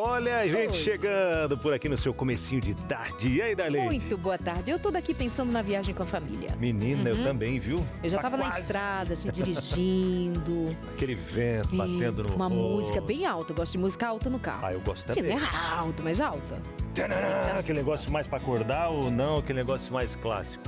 Olha a gente Oi. chegando por aqui no seu comecinho de tarde. E aí, Darlene? Muito boa tarde. Eu tô daqui pensando na viagem com a família. Menina, eu também, viu? Eu já Tá tava na quase. estrada, assim, dirigindo. Aquele vento batendo no Uma rosto. música bem alta. Eu gosto de música alta no carro. Ah, eu gosto Assim, também. não é alta, mas alta. Tchananã, aquele negócio mais pra acordar ou não? Aquele negócio mais clássico?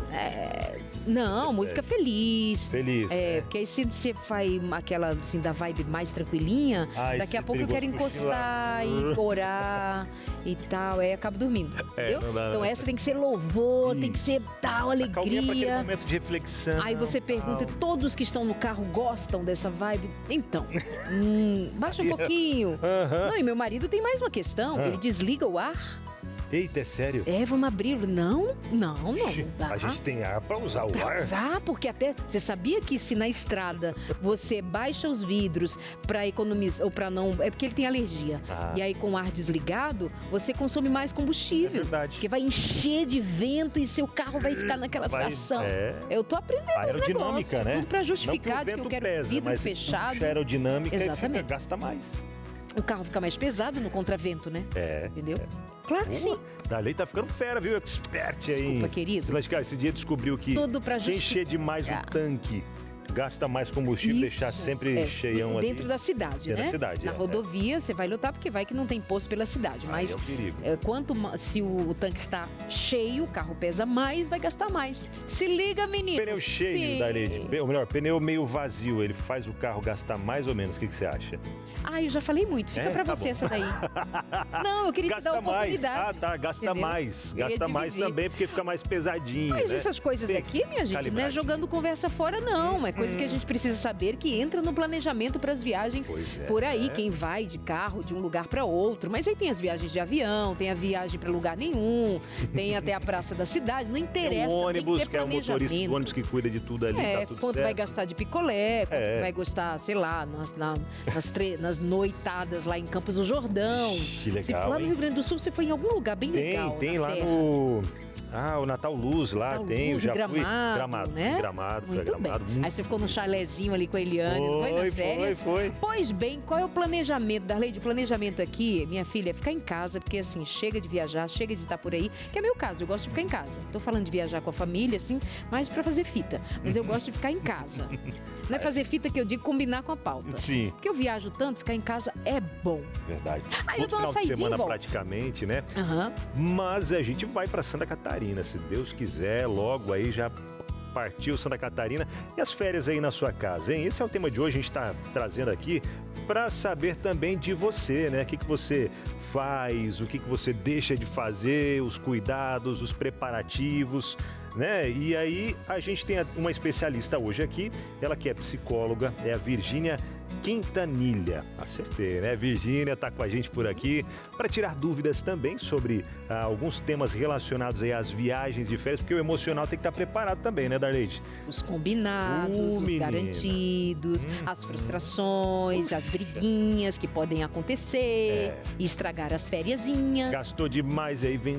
Não, música feliz. Feliz, É, né? porque aí se você faz aquela, assim, da vibe mais tranquilinha, Ah, daqui a esse pouco eu quero perigoso encostar e orar e tal, aí acabo dormindo, entendeu? não dá, Então não. essa tem que ser louvor, tem que ser tal, Calminha pra aquele alegria. momento de reflexão. Aí você pergunta, tal. todos que estão no carro gostam dessa vibe? Então, baixa um pouquinho. Aham. Não, e meu marido tem mais uma questão, ele desliga o ar. Eita, é sério? Vamos abrir. Não dá. A gente tem ar pra usar o Pra ar? usar, porque até você sabia que se na estrada você baixa os vidros pra economizar ou pra não, é porque ele tem alergia. Ah. E aí com o ar desligado, você consome mais combustível. É verdade. Porque vai encher de vento e seu carro vai ficar naquela Vai- tração. é. Eu tô aprendendo os Aerodinâmica, negócios, né? tudo pra justificar Não de que eu o vento quero pesa, vidro mas fechado. puxa a aerodinâmica Exatamente. gasta mais. O carro fica mais pesado no contravento, né? É. Entendeu? Claro que sim. Darlene tá ficando fera, viu? Expert aí. Desculpa, querido. Mas, cara, esse dia descobriu que Tudo pra se encher demais o justificar. tanque, gasta mais combustível, deixar sempre cheião ali. Dentro da cidade, Dentro né? da cidade, Na é. rodovia você vai lutar porque vai que não tem posto pela cidade. Mas é o perigo. se o tanque está cheio, o carro pesa mais, vai gastar mais. Se liga, menino. Pneu cheio, Darlene. Ou melhor, pneu meio vazio, ele faz o carro gastar mais ou menos. O que você acha? Ah, eu já falei muito. Fica pra Tá você bom. essa daí. Não, eu queria te dar Gasta a mais. oportunidade. Ah, tá. Gasta Entendeu? mais. Eu ia Gasta mais dividir. também, porque fica mais pesadinho. Mas né? essas coisas Tem aqui, minha gente, não é calibradinho. jogando conversa fora, não. É coisa que a gente precisa saber que entra no planejamento para as viagens Pois é. por aí. Quem vai de carro de um lugar para outro. Mas aí tem as viagens de avião, tem a viagem para lugar nenhum, tem até a praça da cidade. Não Tem interessa, um tem ônibus, que ter que é o motorista do planejamento. ônibus que cuida de tudo ali, tá tudo Quanto certo. vai gastar de picolé, quanto É. vai gastar, sei lá, nas noitadas lá em Campos do Jordão. Ixi, legal, Se for lá no hein? Rio Grande do Sul, você foi em algum lugar bem legal. Tem na lá Serra. no... Ah, o Natal Luz lá, Natal tem, eu Luz, já Gramado, fui. Gramado, né? Gramado, foi Muito Gramado. bem. Aí você ficou no chalezinho ali com a Eliane, não foi nas férias? Foi. Pois bem, qual é o planejamento, Darlene? O planejamento aqui, minha filha, é ficar em casa, porque assim, chega de viajar, chega de estar por aí, que é meu caso, eu gosto de ficar em casa. Tô falando de viajar com a família, assim, mas pra fazer fita. Mas eu gosto de ficar em casa. Não é fazer fita que eu digo combinar com a pauta. Sim. Porque eu viajo tanto, ficar em casa é bom. Verdade. Aí eu Todo dou uma final de saidinha e semana volto. praticamente, né? Aham. Mas a gente vai pra Santa Catarina, se Deus quiser, logo aí já partiu Santa Catarina. E as férias aí na sua casa, hein? Esse é o tema de hoje, a gente está trazendo aqui para saber também de você, né? O que você faz, o que você deixa de fazer, os cuidados, os preparativos, né? E aí a gente tem uma especialista hoje aqui, ela que é psicóloga, é a Virgínia Quintanilha. Acertei, né? Virgínia tá com a gente por aqui para tirar dúvidas também sobre alguns temas relacionados aí às viagens de férias, porque o emocional tem que estar preparado também, né, Darlene? Os combinados, os menina. garantidos, as frustrações, as briguinhas que podem acontecer, e estragar as fériasinhas. Gastou demais aí, vem...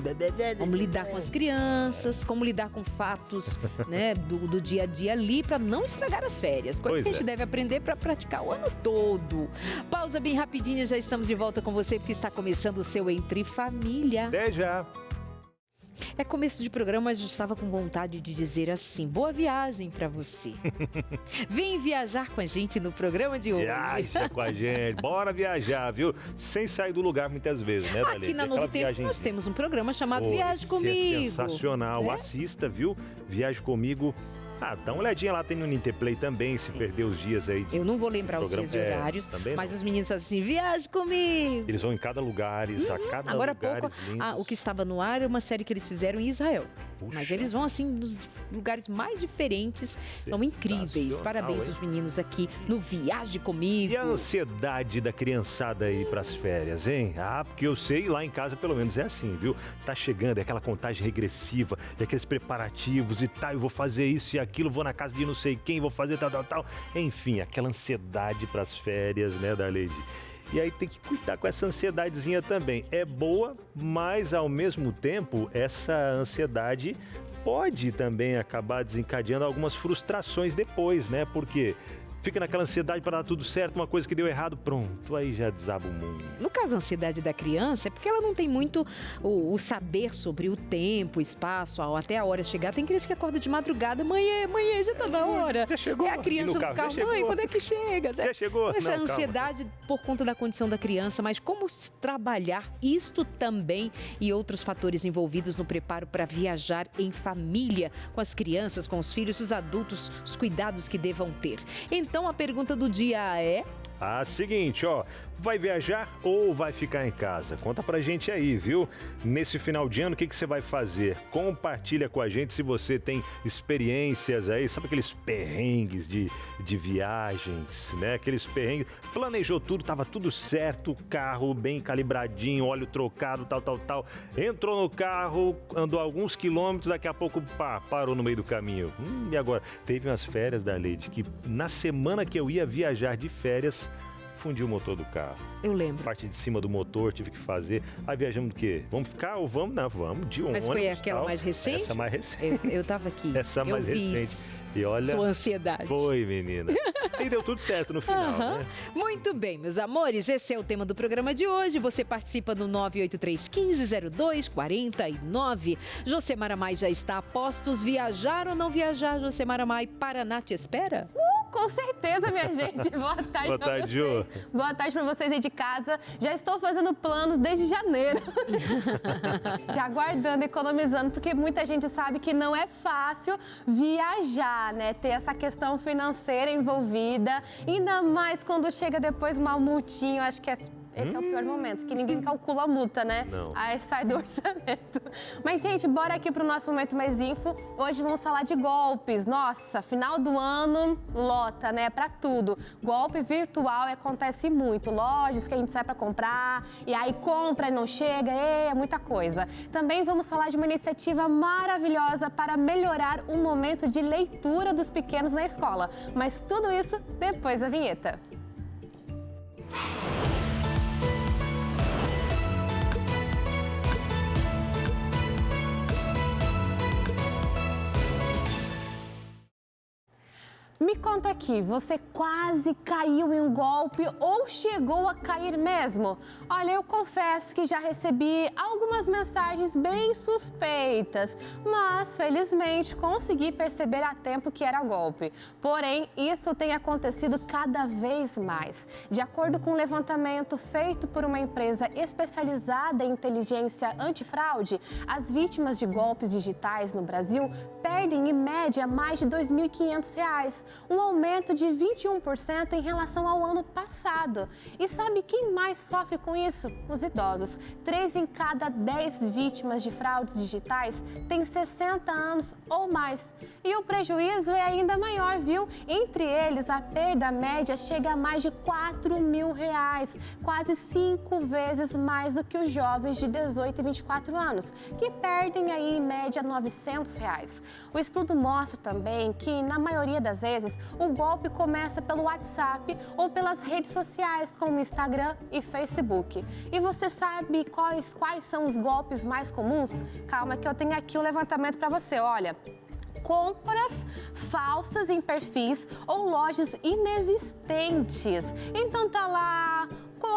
Como lidar com as crianças, como lidar com fatos, né, do dia a dia ali para não estragar as férias. Coisa Pois que a gente é. deve aprender para praticar o ano todo. Pausa bem rapidinho, já estamos de volta com você porque está começando o seu Entre Família. Até já! É começo de programa, mas a gente estava com vontade de dizer assim, boa viagem para você. Vem viajar com a gente no programa de hoje. Viaja com a gente, bora viajar, viu? Sem sair do lugar muitas vezes, né, Darlene? Aqui na Aquela Novo Tempo nós viagenzinha. temos um programa chamado Viaje Esse Comigo. É sensacional. né? Assista, viu? Viaje comigo. Dá uma olhadinha lá, tem no Ninterplay também, se perder os dias aí. Eu não vou lembrar os programa- dias e horários, também mas não. os meninos fazem assim, viaje comigo. Eles vão em cada lugar, a cada Agora há lugares pouco, lindos. o que estava no ar é uma série que eles fizeram em Israel. Puxa. Mas eles vão assim nos lugares mais diferentes, são incríveis. Sensacional, Parabéns hein? os meninos aqui no Viaje Comigo. E a ansiedade da criançada aí pras férias, hein? Porque eu sei, lá em casa pelo menos é assim, viu? Tá chegando, é aquela contagem regressiva, e aqueles preparativos e tal, eu vou fazer isso e aquilo, vou na casa de não sei quem, vou fazer tal. Enfim, aquela ansiedade pras férias, né, Darlene? E aí tem que cuidar com essa ansiedadezinha também. É boa, mas ao mesmo tempo, essa ansiedade pode também acabar desencadeando algumas frustrações depois, né? Porque fica naquela ansiedade para dar tudo certo, uma coisa que deu errado, pronto, aí já desaba o mundo. No caso, a ansiedade da criança é porque ela não tem muito o saber sobre o tempo, o espaço, até a hora chegar. Tem criança que acorda de madrugada, mãe, já tá na hora. Já chegou. É a criança no carro, mãe, quando é que chega? Já chegou. Essa Não, ansiedade por conta da condição da criança, mas como trabalhar isto também e outros fatores envolvidos no preparo para viajar em família, com as crianças, com os filhos, os adultos, os cuidados que devam ter. Então a pergunta do dia é... Seguinte, vai viajar ou vai ficar em casa? Conta pra gente aí, viu? Nesse final de ano, o que você vai fazer? Compartilha com a gente se você tem experiências aí, sabe aqueles perrengues de viagens, né? Aqueles perrengues, planejou tudo, tava tudo certo, o carro bem calibradinho, óleo trocado, tal. Entrou no carro, andou alguns quilômetros, daqui a pouco parou no meio do caminho. E agora? Teve umas férias da Leide que na semana que eu ia viajar de férias, fundiu o motor do carro. Eu lembro. Parte de cima do motor tive que fazer. Aí viajamos do quê? Vamos ficar ou vamos? Não, vamos de ônibus. Mas foi aquela mais recente? Essa mais recente. Eu tava aqui. Essa mais recente. E olha, sua ansiedade. Foi, menina. E deu tudo certo no final, né? Muito bem, meus amores. Esse é o tema do programa de hoje. Você participa no 983-1502-49. Josemara Mai já está a postos. Viajar ou não viajar, Josemara Mai? Paraná te espera? Com certeza, minha gente. Boa tarde, Boa tarde, vocês. Boa tarde para vocês aí de casa. Já estou fazendo planos desde janeiro. Já guardando, economizando, porque muita gente sabe que não é fácil viajar, né? Ter essa questão financeira envolvida. Ainda mais quando chega depois uma multinha, eu acho que esse é o pior momento, que ninguém calcula a multa, né? Não. Aí sai do orçamento. Mas, gente, bora aqui pro nosso Momento Mais Info. Hoje vamos falar de golpes. Nossa, final do ano, lota, né? Pra tudo. Golpe virtual acontece muito. Lojas que a gente sai pra comprar, e aí compra e não chega, é muita coisa. Também vamos falar de uma iniciativa maravilhosa para melhorar o momento de leitura dos pequenos na escola. Mas tudo isso depois da vinheta. Me conta aqui, você quase caiu em um golpe ou chegou a cair mesmo? Olha, eu confesso que já recebi algumas mensagens bem suspeitas, mas felizmente consegui perceber a tempo que era golpe. Porém, isso tem acontecido cada vez mais. De acordo com um levantamento feito por uma empresa especializada em inteligência antifraude, as vítimas de golpes digitais no Brasil perdem em média mais de R$ 2.500. Um aumento de 21% em relação ao ano passado. E sabe quem mais sofre com isso? Os idosos. 3 em cada 10 vítimas de fraudes digitais têm 60 anos ou mais. E o prejuízo é ainda maior, viu? Entre eles, a perda média chega a mais de R$ 4.000, quase 5 vezes mais do que os jovens de 18 e 24 anos, que perdem aí em média R$ 900. O estudo mostra também que, na maioria das vezes, o golpe começa pelo WhatsApp ou pelas redes sociais, como Instagram e Facebook. E você sabe quais são os golpes mais comuns? Calma que eu tenho aqui um levantamento para você, olha. Compras falsas em perfis ou lojas inexistentes. Então tá lá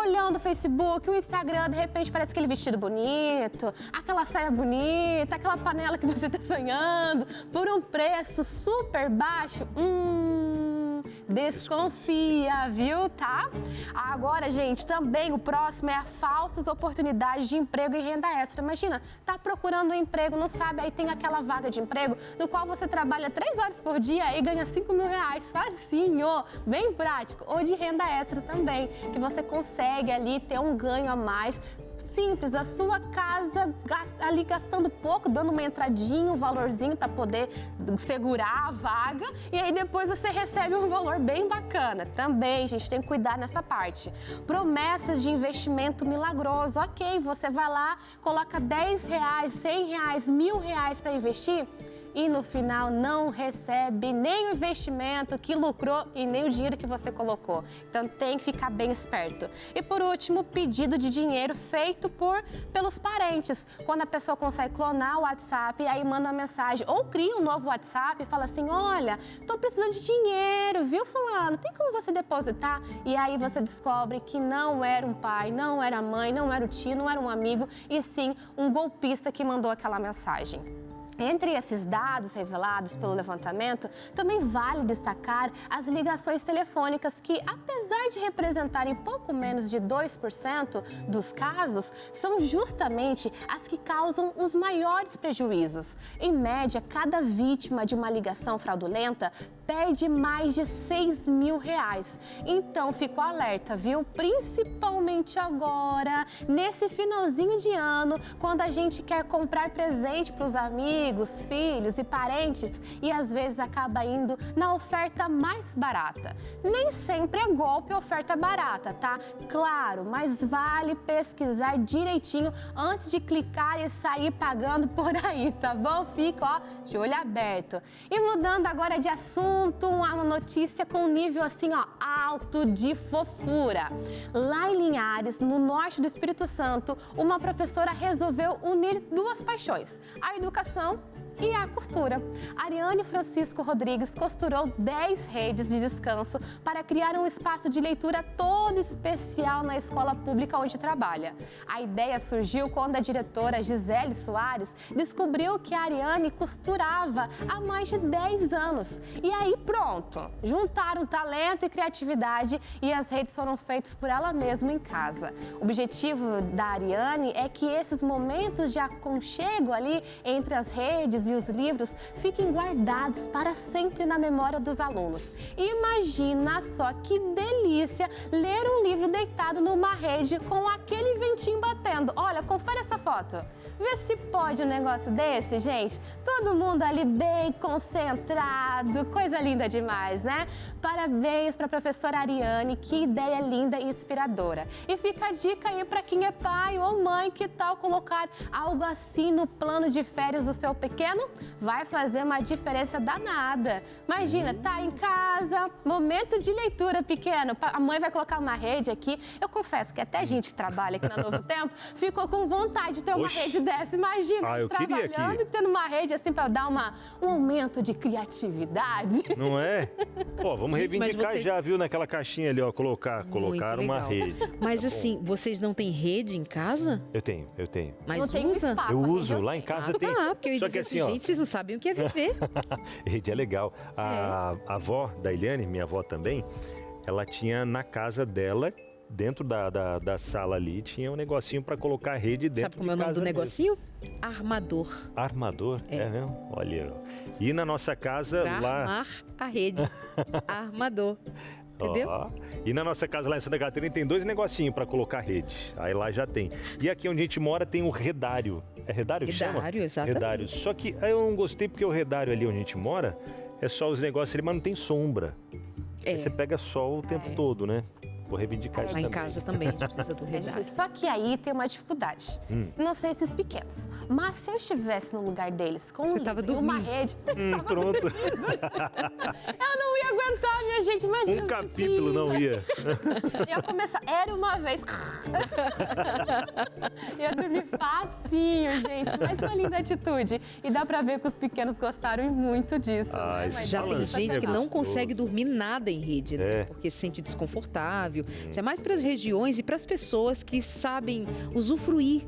olhando o Facebook, o Instagram, de repente parece aquele vestido bonito, aquela saia bonita, aquela panela que você tá sonhando, por um preço super baixo. Desconfia, viu, tá? Agora, gente, também o próximo é falsas oportunidades de emprego e renda extra. Imagina, tá procurando um emprego, não sabe, aí tem aquela vaga de emprego no qual você trabalha 3 horas por dia e ganha R$ 5.000, facinho, bem prático. Ou de renda extra também, que você consegue ali ter um ganho a mais. Simples, a sua casa ali gastando pouco, dando uma entradinha, um valorzinho para poder segurar a vaga, e aí depois você recebe um valor bem bacana. Também, gente, tem que cuidar nessa parte. Promessas de investimento milagroso. Ok, você vai lá, coloca R$ 10, R$ 100, R$ 1.000 para investir. e no final não recebe nem o investimento que lucrou e nem o dinheiro que você colocou. Então tem que ficar bem esperto. E por último, pedido de dinheiro feito pelos parentes. Quando a pessoa consegue clonar o WhatsApp, aí manda uma mensagem ou cria um novo WhatsApp e fala assim, olha, tô precisando de dinheiro, viu fulano? Tem como você depositar? E aí você descobre que não era um pai, não era a mãe, não era o tio, não era um amigo, e sim um golpista que mandou aquela mensagem. Entre esses dados revelados pelo levantamento, também vale destacar as ligações telefônicas que, apesar de representarem pouco menos de 2% dos casos, são justamente as que causam os maiores prejuízos. Em média, cada vítima de uma ligação fraudulenta perde mais de R$6.000. Então, fico alerta, viu? Principalmente agora, nesse finalzinho de ano, quando a gente quer comprar presente para os amigos, filhos e parentes e às vezes acaba indo na oferta mais barata. Nem sempre é golpe a oferta barata, tá? Claro, mas vale pesquisar direitinho antes de clicar e sair pagando por aí, tá bom? Fica, ó, de olho aberto. E mudando agora de assunto, uma notícia com um nível assim, ó, alto de fofura. Lá em Linhares, no norte do Espírito Santo, uma professora resolveu unir duas paixões, a educação e a costura. Ariane Francisco Rodrigues costurou 10 redes de descanso para criar um espaço de leitura todo especial na escola pública onde trabalha. A ideia surgiu quando a diretora Gisele Soares descobriu que a Ariane costurava há mais de 10 anos. E aí pronto, juntaram talento e criatividade e as redes foram feitas por ela mesma em casa. O objetivo da Ariane é que esses momentos de aconchego ali entre as redes e os livros fiquem guardados para sempre na memória dos alunos. Imagina só que delícia ler um livro deitado numa rede com aquele ventinho batendo. Olha, confere essa foto. Vê se pode um negócio desse, gente. Todo mundo ali bem concentrado, coisa linda demais, né? Parabéns para a professora Ariane, que ideia linda e inspiradora. E fica a dica aí para quem é pai ou mãe, que tal colocar algo assim no plano de férias do seu pequeno? Vai fazer uma diferença danada. Imagina, tá em casa, momento de leitura pequeno, a mãe vai colocar uma rede aqui. Eu confesso que até gente que trabalha aqui na Novo Tempo ficou com vontade de ter uma rede dessa. Imagina, a gente trabalhando e tendo uma rede assim para dar um aumento de criatividade. Não é? Pô, vamos reivindicar já, viu, naquela caixinha ali, ó, colocar uma rede. Mas tá assim, vocês não têm rede em casa? Eu tenho. Mas não tem usa? espaço, eu uso, lá em casa tem. Porque eu ia dizer assim, gente, vocês não sabem o que é viver. Rede é legal. A avó da Eliane, minha avó também, ela tinha na casa dela, dentro da sala ali, tinha um negocinho para colocar a rede dentro. Sabe como é o nome do negocinho? Armador. Armador? É mesmo? Olha. E na nossa casa pra lá... armar a rede. Armador. Entendeu? E na nossa casa lá em Santa Catarina tem 2 negocinhos para colocar rede. Aí lá já tem. E aqui onde a gente mora tem um redário. É redário que chama? Redário, exatamente. Redário. Só que eu não gostei porque o redário ali onde a gente mora é só os negócios ali, mas não tem sombra. Aí você pega sol o tempo todo, né? Vou reivindicar isso lá também. em casa também a gente precisa do redário. Só que aí tem uma dificuldade. Não sei esses pequenos, mas se eu estivesse no lugar deles com um livro e uma rede, pronto. Eu não ia aguentar, minha gente. Imagina. Um capítulo não ia. Eu ia começar. Era uma vez. Eu dormi facinho, gente. Mas uma linda atitude. E dá pra ver que os pequenos gostaram muito disso, né? Mas já tem gente que não consegue dormir nada em rede, né? Porque se sente desconfortável. Isso é mais para as regiões e para as pessoas que sabem usufruir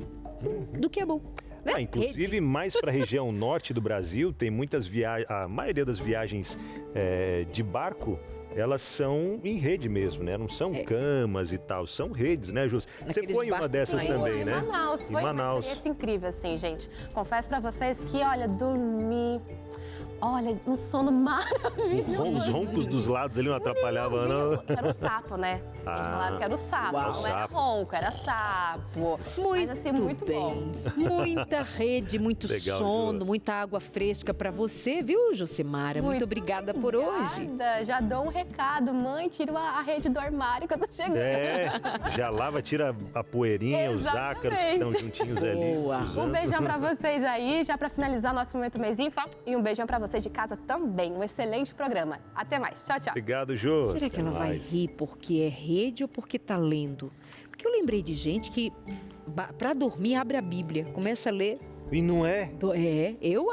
do que é bom. Né? Inclusive, mais para a região norte do Brasil, tem muitas viagens, a maioria das viagens de barco, elas são em rede mesmo, né? Não são camas e tal, são redes, né, Jus? Você foi em uma dessas também, né? Em Manaus, foi uma experiência incrível, assim, gente. Confesso para vocês que, olha, dormi Olha, um sono maravilhoso. Os roncos dos lados ali não atrapalhavam, não? Era o sapo, né? A gente falava que era o sapo, Uau. não era ronco, era sapo. Muito, Mas assim, muito bem. bom. Muita rede, muito Legal, sono, Ju. muita água fresca pra você, viu, Josemara? Muito obrigada por hoje. Obrigada. Já dou um recado. Mãe, tira a rede do armário que eu tô chegando. Já lava, tira a poeirinha, os ácaros que estão juntinhos ali. Boa. usando. Um beijão pra vocês aí, já pra finalizar nosso Momento Mesinfa. E um beijão pra vocês de casa também. Um excelente programa. Até mais. Tchau, tchau. Obrigado, Jô. Será que Até ela vai mais. rir porque é rede ou porque tá lendo? Porque eu lembrei de gente que, pra dormir, abre a Bíblia, começa a ler. E não é?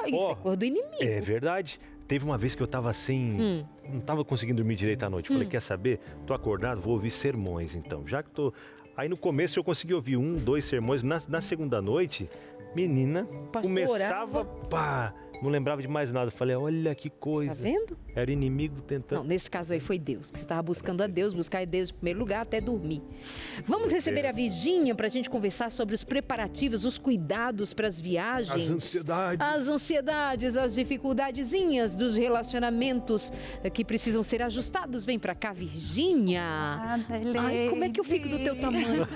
Isso é cor do inimigo. É verdade. Teve uma vez que eu tava assim, não tava conseguindo dormir direito à noite. Falei, quer saber? Tô acordado, vou ouvir sermões então. Já que tô... Aí no começo eu consegui ouvir 1, 2 sermões. Na segunda noite, menina, Pastor começava, pá, não lembrava de mais nada. Falei, olha que coisa. Tá vendo? Era inimigo tentando. Não, nesse caso aí foi Deus, que você estava buscando a Deus, buscar a Deus em primeiro lugar até dormir. Vamos receber a Virgínia para a gente conversar sobre os preparativos, os cuidados para as viagens. As ansiedades. As ansiedades, as dificuldadezinhas dos relacionamentos que precisam ser ajustados. Vem para cá, Virgínia. Ai, como é que eu fico do teu tamanho?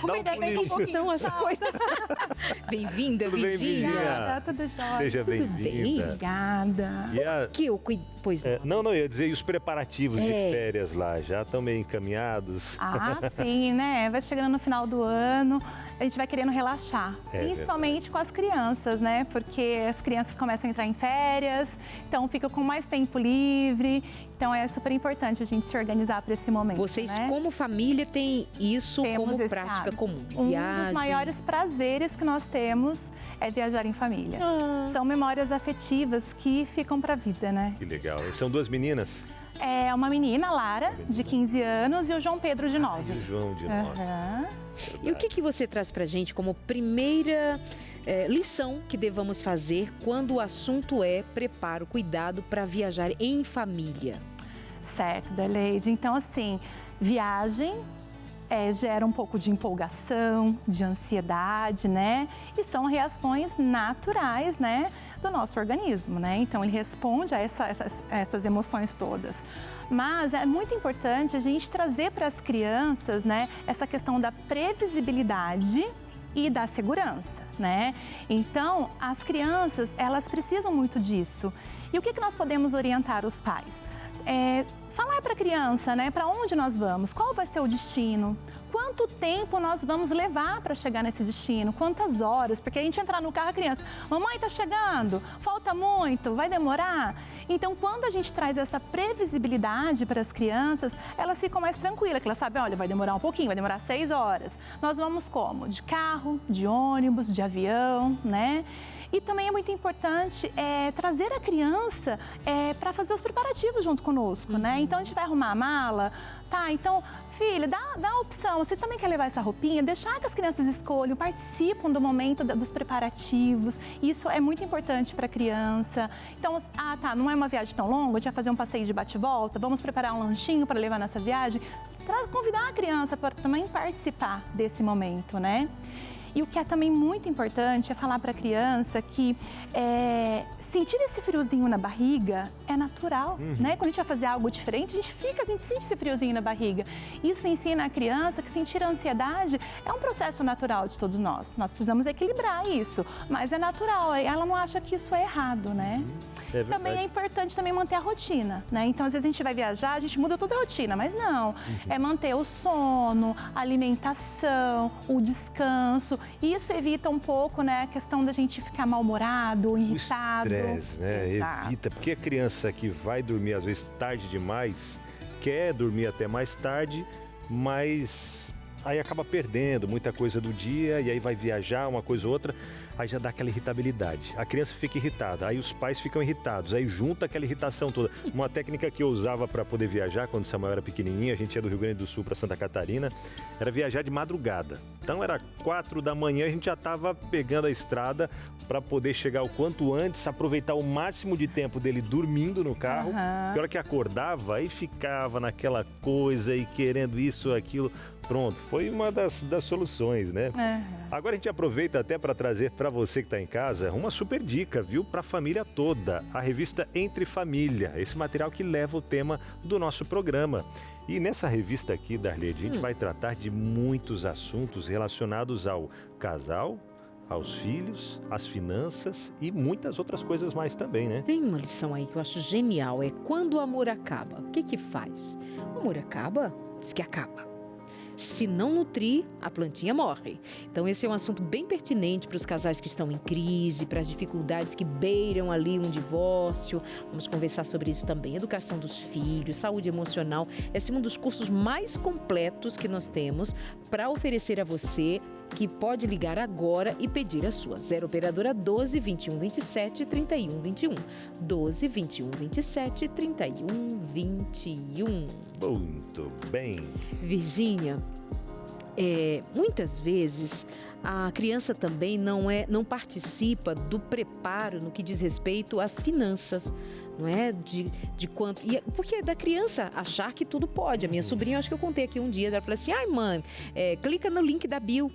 Dá um pulinho. Então, as coisas... Bem-vinda, Tudo bem, Virgínia. Virgínia? Tudo jóia. Seja bem? bem-vinda. Obrigada. E a... Que eu cuido... Pois não. Não, eu ia dizer, e os preparativos de férias lá? Já estão meio encaminhados? Ah, sim, né? Vai chegando no final do ano, a gente vai querendo relaxar. Principalmente com as crianças, né? Porque as crianças começam a entrar em férias, então fica com mais tempo livre. Então é super importante a gente se organizar para esse momento. Vocês, né? como família, têm isso Temos como esse prática hábito. comum. Um Viagem. dos maiores prazeres que nós temos é viajar em família. São memórias afetivas que ficam para a vida, né? Que legal. E são 2 meninas? É uma menina, Lara, de 15 anos, e o João Pedro, de 9. E o João de 9. Aham. E o que você traz pra gente como primeira lição que devamos fazer quando o assunto é preparo, cuidado para viajar em família? Certo, Darleide. Então, assim, viagem gera um pouco de empolgação, de ansiedade, né? E são reações naturais, né, do nosso organismo, né? Então, ele responde a essas emoções todas. Mas é muito importante a gente trazer para as crianças, né, essa questão da previsibilidade e da segurança, né? Então, as crianças, elas precisam muito disso. E o que nós podemos orientar os pais? Falar para a criança, né, para onde nós vamos, qual vai ser o destino, quanto tempo nós vamos levar para chegar nesse destino, quantas horas, porque a gente entrar no carro, a criança, mamãe está chegando, falta muito, vai demorar. Então, quando a gente traz essa previsibilidade para as crianças, elas ficam mais tranquilas, que elas sabem, olha, vai demorar um pouquinho, vai demorar 6 horas. Nós vamos como? De carro, de ônibus, de avião, né? E também é muito importante trazer a criança para fazer os preparativos junto conosco, né? Então, a gente vai arrumar a mala, tá? Então, filha, dá a opção. Você também quer levar essa roupinha? Deixar que as crianças escolham, participam do momento dos preparativos. Isso é muito importante para a criança. Então, não é uma viagem tão longa, a gente vai fazer um passeio de bate-volta, vamos preparar um lanchinho para levar nessa viagem. Convidar a criança para também participar desse momento, né? E o que é também muito importante é falar para a criança que sentir esse friozinho na barriga é natural, né? Quando a gente vai fazer algo diferente, a gente sente esse friozinho na barriga. Isso ensina a criança que sentir a ansiedade é um processo natural de todos nós. Nós precisamos equilibrar isso, mas é natural. Ela não acha que isso é errado, né? Também é importante também manter a rotina, né? Então, às vezes a gente vai viajar, a gente muda toda a rotina, mas não. É manter o sono, a alimentação, o descanso. Isso evita um pouco, né, a questão da gente ficar mal-humorado, irritado. O estresse, né? Exato. Evita. Porque a criança que vai dormir, às vezes, tarde demais, quer dormir até mais tarde, mas aí acaba perdendo muita coisa do dia e aí vai viajar, uma coisa ou outra, aí já dá aquela irritabilidade. A criança fica irritada, aí os pais ficam irritados, aí junta aquela irritação toda. Uma técnica que eu usava para poder viajar quando o Samuel era pequenininho, a gente ia do Rio Grande do Sul para Santa Catarina, era viajar de madrugada. Então era 4 da manhã, a gente já estava pegando a estrada para poder chegar o quanto antes, aproveitar o máximo de tempo dele dormindo no carro. Na hora que acordava, aí ficava naquela coisa e querendo isso, aquilo. Pronto, foi uma das soluções, né? Agora a gente aproveita até para trazer para você que está em casa uma super dica, viu? Para a família toda, a revista Entre Família, esse material que leva o tema do nosso programa. E nessa revista aqui, Darlede, a gente vai tratar de muitos assuntos relacionados ao casal, aos filhos, às finanças e muitas outras coisas mais também, né? Tem uma lição aí que eu acho genial, é quando o amor acaba. O que faz? O amor acaba, diz que acaba. Se não nutrir, a plantinha morre. Então esse é um assunto bem pertinente para os casais que estão em crise, para as dificuldades que beiram ali um divórcio. Vamos conversar sobre isso também. Educação dos filhos, saúde emocional. Esse é um dos cursos mais completos que nós temos para oferecer a você, que pode ligar agora e pedir a sua. 0 Operadora 12 21 27 31 21. 12 21 27 31 21. Muito bem. Virgínia, muitas vezes a criança também não participa do preparo no que diz respeito às finanças, não é? De quanto. Porque é da criança achar que tudo pode. A minha sobrinha, acho que eu contei aqui um dia, ela falou assim: ai, mãe, clica no link da Bill.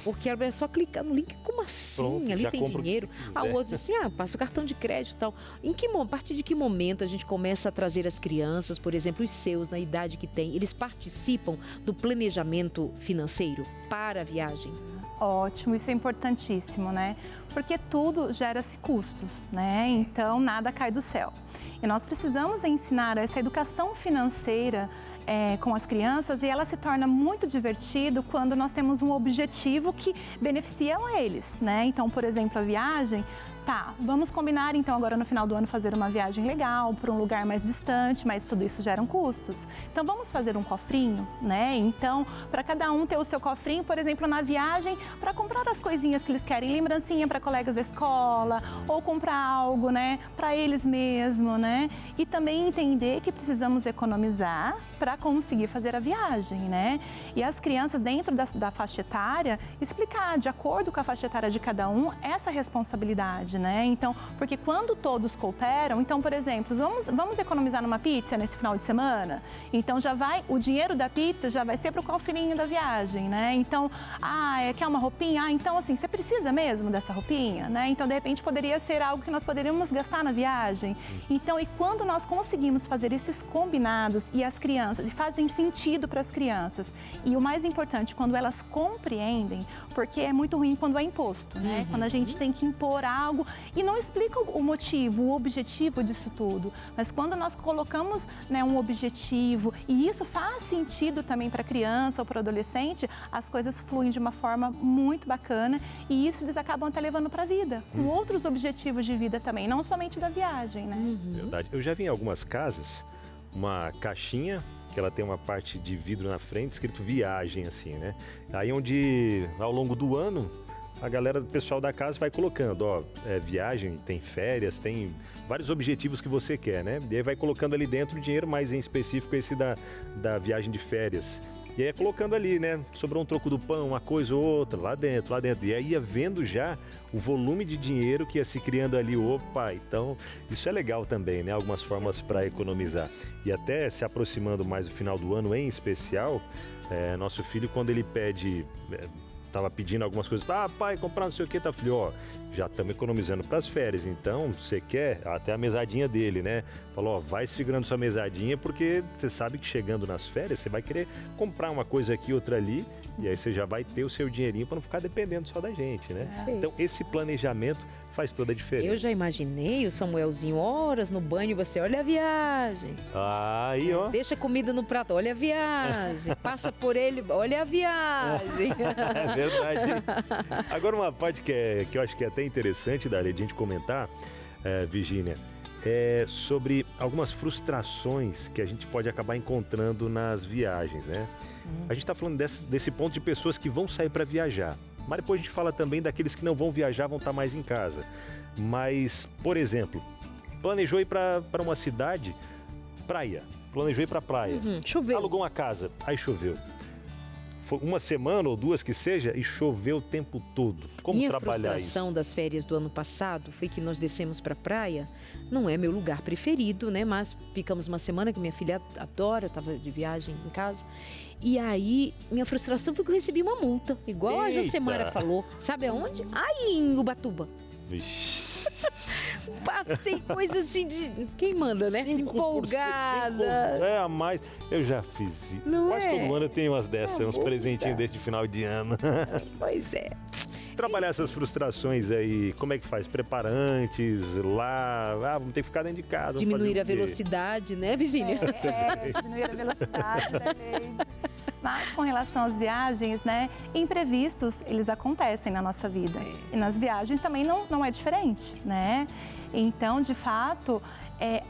Porque ela é só clicar no link, como assim? Pronto, ali tem dinheiro. A outra assim, passa o cartão de crédito e tal. A partir de que momento a gente começa a trazer as crianças, por exemplo, os seus, na idade que tem, eles participam do planejamento financeiro para a viagem? Ótimo, isso é importantíssimo, né? Porque tudo gera-se custos, né? Então, nada cai do céu. E nós precisamos ensinar essa educação financeira com as crianças, e ela se torna muito divertido quando nós temos um objetivo que beneficia a eles, né? Então, por exemplo, a viagem, vamos combinar então agora no final do ano fazer uma viagem legal para um lugar mais distante, mas tudo isso gera custos. Então vamos fazer um cofrinho, né? Então, para cada um ter o seu cofrinho, por exemplo, na viagem, para comprar as coisinhas que eles querem, lembrancinha para colegas da escola, ou comprar algo, né, para eles mesmos, né? E também entender que precisamos economizar para conseguir fazer a viagem, né? E as crianças dentro da faixa etária, explicar de acordo com a faixa etária de cada um essa responsabilidade, né? Então, porque quando todos cooperam, então, por exemplo, vamos economizar numa pizza nesse final de semana? Então o dinheiro da pizza já vai ser para o cofrinho da viagem, né? Então, quer uma roupinha? Então, assim, você precisa mesmo dessa roupinha, né? Então, de repente, poderia ser algo que nós poderíamos gastar na viagem. Então, e quando nós conseguimos fazer esses combinados e as crianças, e fazem sentido para as crianças, e o mais importante, quando elas compreendem, porque é muito ruim quando é imposto, né? Quando a gente tem que impor algo e não explica o motivo, o objetivo disso tudo. Mas quando nós colocamos, né, um objetivo e isso faz sentido também para a criança ou para o adolescente, as coisas fluem de uma forma muito bacana e isso eles acabam até levando para a vida, com outros objetivos de vida também, não somente da viagem, né? Verdade. Eu já vi em algumas casas uma caixinha que ela tem uma parte de vidro na frente escrito viagem, assim, né? Aí onde ao longo do ano a galera, o pessoal da casa vai colocando, viagem, tem férias, tem vários objetivos que você quer, né? E aí vai colocando ali dentro o dinheiro, mais em específico esse da viagem de férias. E aí colocando ali, né? Sobrou um troco do pão, uma coisa ou outra, lá dentro. E aí ia vendo já o volume de dinheiro que ia se criando ali. Opa, então isso é legal também, né? Algumas formas para economizar. E até se aproximando mais do final do ano em especial, nosso filho, quando ele pede... Tava pedindo algumas coisas, pai, comprar não sei o que, filho, já estamos economizando para as férias, então você quer até a mesadinha dele, né? Falou, vai segurando sua mesadinha, porque você sabe que chegando nas férias, você vai querer comprar uma coisa aqui, outra ali, e aí você já vai ter o seu dinheirinho para não ficar dependendo só da gente, né? Então, esse planejamento faz toda a diferença. Eu já imaginei o Samuelzinho horas no banho, você olha a viagem. Aí, ó. Deixa comida no prato, olha a viagem. Passa por ele, olha a viagem. É verdade. Agora uma parte que eu acho que é até interessante, Darlede, de a gente comentar, Virgínia, é sobre algumas frustrações que a gente pode acabar encontrando nas viagens, né? A gente está falando desse ponto de pessoas que vão sair para viajar. Mas depois a gente fala também daqueles que não vão viajar, vão estar mais em casa. Mas, por exemplo, planejou ir para uma cidade, planejou ir para praia. Choveu. Alugou uma casa, aí choveu. uma semana ou duas que seja e choveu o tempo todo. Como Minha trabalhar frustração isso? das férias do ano passado foi que nós descemos para a praia. Não é meu lugar preferido, né? Mas ficamos uma semana que minha filha adora, eu estava de viagem em casa. E aí, minha frustração foi que eu recebi uma multa, igual a Eita! Josemara falou. Sabe aonde? Aí, em Ubatuba. Vixe. Passei coisa assim de... Quem manda, né? 5%, Empolgada. É a mais. Eu já fiz isso. Não Quase é? todo ano eu tenho umas dessas, uns multa. presentinhos desse de final de ano. Pois é. Trabalhar essas frustrações aí, como é que faz? Preparantes lá, vamos ter que ficar dentro de casa. vamos Diminuir fazer a o quê? velocidade, né, Virgínia? Diminuir a velocidade da Leide. Mas com relação às viagens, né, imprevistos, eles acontecem na nossa vida. E nas viagens também não é diferente, né? Então, de fato,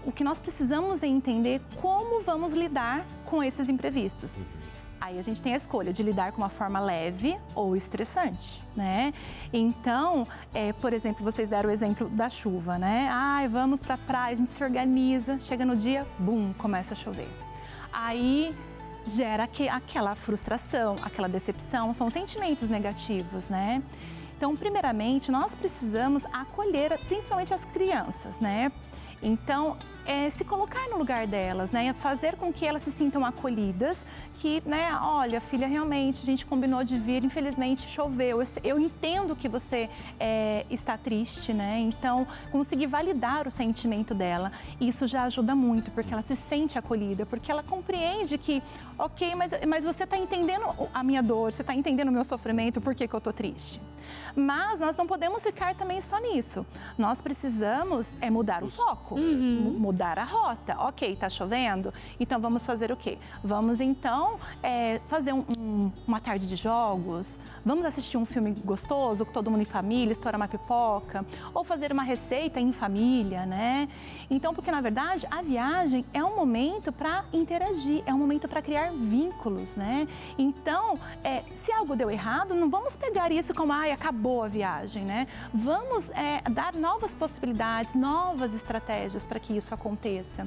o que nós precisamos é entender como vamos lidar com esses imprevistos. Aí a gente tem a escolha de lidar com uma forma leve ou estressante, né? Então, por exemplo, vocês deram o exemplo da chuva, né? Vamos para a praia, a gente se organiza, chega no dia, bum, começa a chover. Aí gera aquela frustração, aquela decepção, são sentimentos negativos, né? Então, primeiramente, nós precisamos acolher principalmente as crianças, né? Então, se colocar no lugar delas, né? Fazer com que elas se sintam acolhidas, que, né? Olha, filha, realmente, a gente combinou de vir, infelizmente choveu. Eu entendo que você está triste, né? Então, conseguir validar o sentimento dela, isso já ajuda muito, porque ela se sente acolhida, porque ela compreende que, ok, mas você está entendendo a minha dor, você está entendendo o meu sofrimento, por que eu estou triste? Mas nós não podemos ficar também só nisso. Nós precisamos mudar o foco, mudar a rota. Ok, tá chovendo? Então vamos fazer o quê? Vamos então fazer uma tarde de jogos, vamos assistir um filme gostoso, com todo mundo em família, estourar uma pipoca, ou fazer uma receita em família, né? Então, porque na verdade a viagem é um momento para interagir, é um momento para criar vínculos, né? Então, se algo deu errado, não vamos pegar isso como, acabou a viagem, né? Vamos dar novas possibilidades, novas estratégias para que isso aconteça.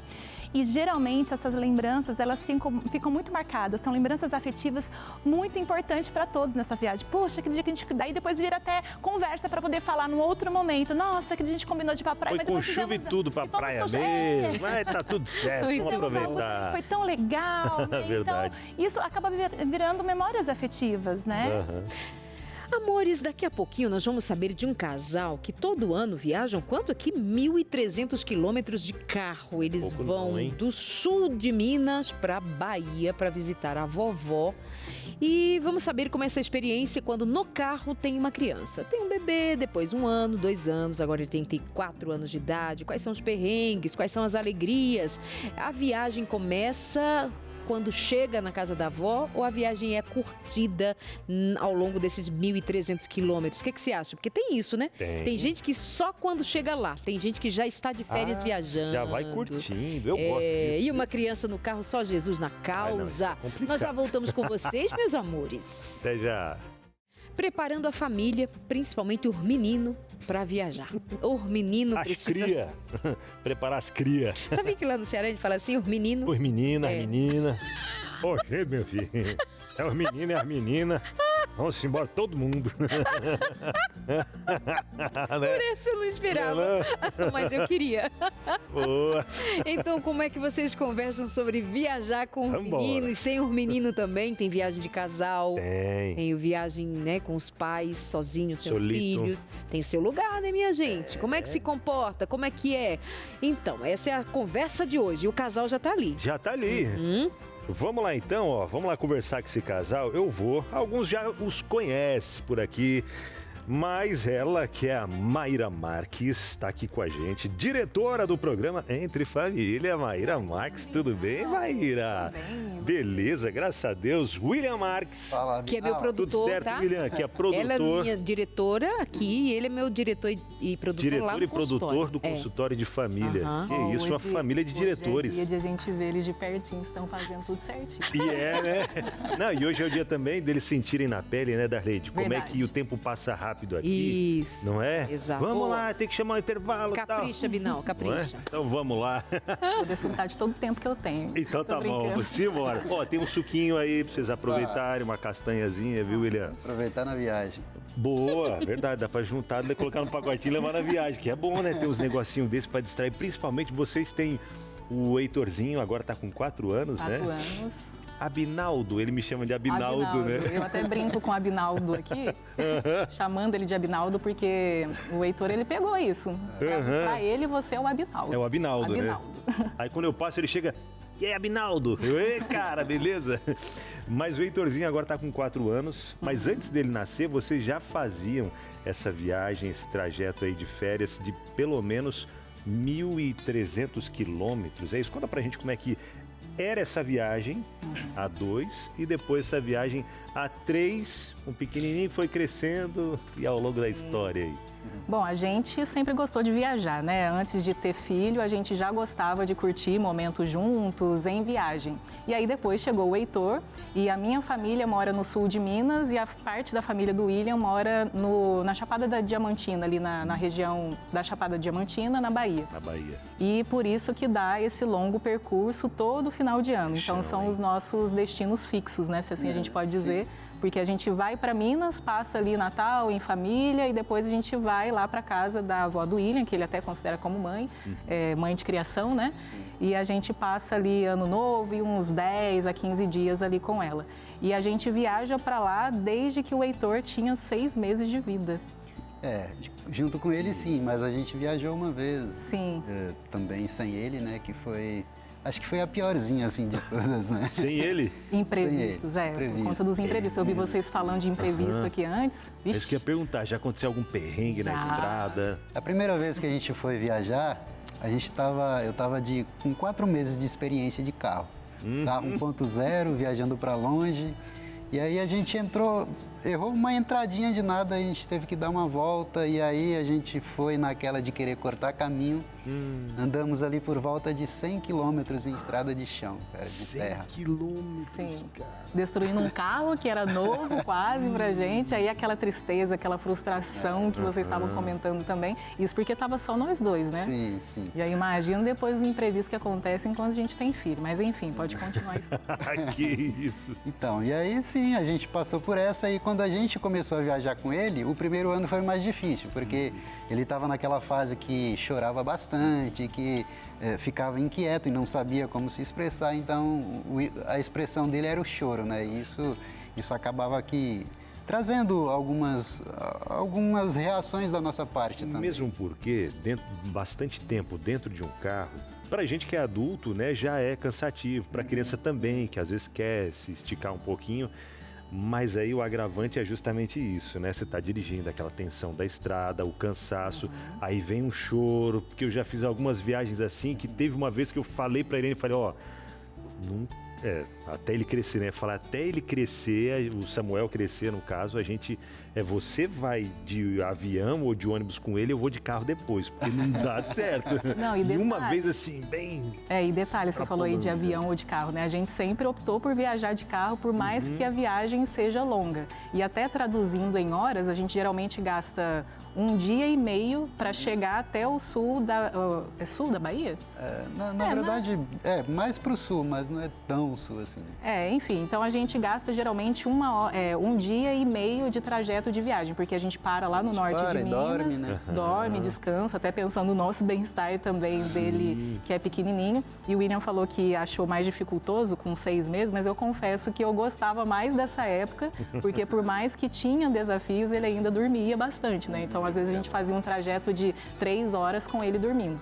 E geralmente essas lembranças, elas ficam muito marcadas, são lembranças afetivas muito importantes para todos nessa viagem. Poxa, aquele dia que a gente... Daí depois vira até conversa para poder falar num outro momento. Nossa, aquele dia a gente combinou de ir pra praia. Foi com chuva e tudo pra praia mesmo. Mas tá tudo certo, vamos aproveitar. Foi tão legal, né? Verdade. Então, isso acaba virando memórias afetivas, né? Amores, daqui a pouquinho nós vamos saber de um casal que todo ano viajam, quanto aqui? 1.300 quilômetros de carro. Eles Pouco vão não, hein? do sul de Minas para Bahia para visitar a vovó. E vamos saber como é essa experiência quando no carro tem uma criança. Tem um bebê, depois 1 ano, 2 anos, agora ele tem 4 anos de idade. Quais são os perrengues, quais são as alegrias? A viagem começa quando chega na casa da avó ou a viagem é curtida ao longo desses 1.300 quilômetros? O que você acha? Porque tem isso, né? Tem gente que só quando chega lá, tem gente que já está de férias viajando. Já vai curtindo, eu gosto disso. E uma criança no carro, só Jesus na causa. Nós já voltamos com vocês, meus amores. Até já. Preparando a família, principalmente o menino, para viajar. O menino As precisa... cria. Preparar as cria. Sabe que lá no Ceará a gente fala assim, o menino... Os meninos, as meninas. Oxe, meu filho. É os meninos e as meninas. Vamos embora todo mundo. Por isso eu não esperava, mas eu queria. Boa. Então, como é que vocês conversam sobre viajar com o menino e sem o menino também? Tem viagem de casal, tem viagem, né, com os pais, sozinhos, seus filhos. Tem seu lugar, né, minha gente? Como é que se comporta? Como é que é? Então, essa é a conversa de hoje. E o casal já tá ali. Já tá ali. Vamos lá então, ó, vamos lá conversar com esse casal. Eu vou, alguns já os conhecem por aqui, mas ela, que é a Mayra Marques, está aqui com a gente, diretora do programa Entre Família. Mayra Marques, tudo bem, Mayra? Tudo bem. Beleza, graças a Deus. William Marques. Fala, que é meu produtor, tudo certo, tá? William, que é produtor. Ela é minha diretora aqui e ele é meu diretor e produtor lá no Diretor e produtor do consultório de família. Que isso, uma família de diretores. Hoje é dia de a gente ver eles de pertinho, estão fazendo tudo certinho. E né? Não, e hoje é o dia também deles sentirem na pele, né, Darleide? Como é Verdade. que o tempo passa rápido rápido aqui. Isso. Não é? Exato. Vamos Boa. lá, tem que chamar o intervalo. Capricha, Binão, Não é? capricha. Então vamos lá. Vou desfrutar de todo o tempo que eu tenho. Então Tô tá bom, brincando. simbora. Ó, tem um suquinho aí pra vocês aproveitarem, uma castanhazinha, viu, William? Aproveitar na viagem. Boa, verdade, dá pra juntar, colocar no pacotinho e levar na viagem, que é bom, né? Ter uns negocinhos desses pra distrair. Principalmente vocês têm o Heitorzinho, agora tá com 4 anos, 4 né? anos. Abinaldo, ele me chama de Abinaldo, né? Eu até brinco com o Abinaldo aqui, chamando ele de Abinaldo, porque o Heitor, ele pegou isso. Pra ele, você é o Abinaldo. É o Abinaldo, né? Aí quando eu passo, ele chega... E aí, Abinaldo? Ei, cara, beleza? Mas o Heitorzinho agora tá com 4 anos. Mas antes dele nascer, vocês já faziam essa viagem, esse trajeto aí de férias de pelo menos 1.300 quilômetros. É isso? Conta pra gente como é que era essa viagem a 2 e depois essa viagem a 3. Um pequenininho foi crescendo e ao longo da história aí. Bom, a gente sempre gostou de viajar, né? Antes de ter filho, a gente já gostava de curtir momentos juntos, em viagem. E aí depois chegou o Heitor e a minha família mora no sul de Minas e a parte da família do William mora na Chapada da Diamantina, ali na região da Chapada Diamantina, na Bahia. Na Bahia. E por isso que dá esse longo percurso todo final de ano. Então são os nossos destinos fixos, né? Se assim a gente pode dizer. Porque a gente vai para Minas, passa ali Natal em família e depois a gente vai lá para casa da avó do William, que ele até considera como mãe, mãe de criação, né? Sim. E a gente passa ali Ano Novo e uns 10 a 15 dias ali com ela. E a gente viaja para lá desde que o Heitor tinha 6 meses de vida. Junto com ele sim, mas a gente viajou uma vez. Sim. Também sem ele, né? Que foi... Acho que foi a piorzinha, assim, de todas, né? Sem ele? Imprevistos, por conta dos imprevistos. Eu vi vocês falando de imprevisto aqui antes. É isso que eu ia perguntar, já aconteceu algum perrengue na estrada? A primeira vez que a gente foi viajar, eu tava com 4 meses de experiência de carro. Carro 1.0, viajando para longe. E aí a gente errou uma entradinha de nada, a gente teve que dar uma volta e aí a gente foi naquela de querer cortar caminho. Andamos ali por volta de 100 quilômetros em estrada de chão, cara, de terra. 100 quilômetros, Sim. cara. Destruindo um carro que era novo quase pra gente, aí aquela tristeza, aquela frustração que vocês estavam comentando também. Isso porque tava só nós dois, né? Sim, sim. E aí imagina depois os imprevistos que acontecem quando a gente tem filho. Mas enfim, pode continuar isso. Que isso. Então, e aí sim, a gente passou por essa e quando a gente começou a viajar com ele, o primeiro ano foi mais difícil, porque ele estava naquela fase que chorava bastante, que ficava inquieto e não sabia como se expressar, então a expressão dele era o choro, né? E isso acabava aqui trazendo algumas reações da nossa parte também. Mesmo porque, bastante tempo dentro de um carro, pra gente que é adulto, né, já é cansativo. Pra criança também, que às vezes quer se esticar um pouquinho. Mas aí o agravante é justamente isso, né? Você tá dirigindo, aquela tensão da estrada, o cansaço, aí vem um choro, porque eu já fiz algumas viagens assim, que teve uma vez que eu falei pra Irene, falei, até ele crescer, né? Falar até ele crescer, o Samuel crescer, no caso, a gente... você vai de avião ou de ônibus com ele, eu vou de carro depois, porque não dá certo. Não, e uma vez assim, bem... E detalhe, você falou aí de avião ou de carro, né? A gente sempre optou por viajar de carro, por mais que a viagem seja longa. E até traduzindo em horas, a gente geralmente gasta 1 dia e meio para chegar até o sul da... sul da Bahia? Na verdade, mais pro sul, mas não é tão sul assim. Enfim, então a gente gasta geralmente 1 dia e meio de trajeto de viagem, porque a gente para lá no norte de Minas, dorme, né? Dorme, descansa, até pensando no nosso bem-estar também dele, que é pequenininho. E o William falou que achou mais dificultoso com 6 meses, mas eu confesso que eu gostava mais dessa época, porque por mais que tinha desafios, ele ainda dormia bastante, né? Então, às vezes a gente fazia um trajeto de 3 horas com ele dormindo.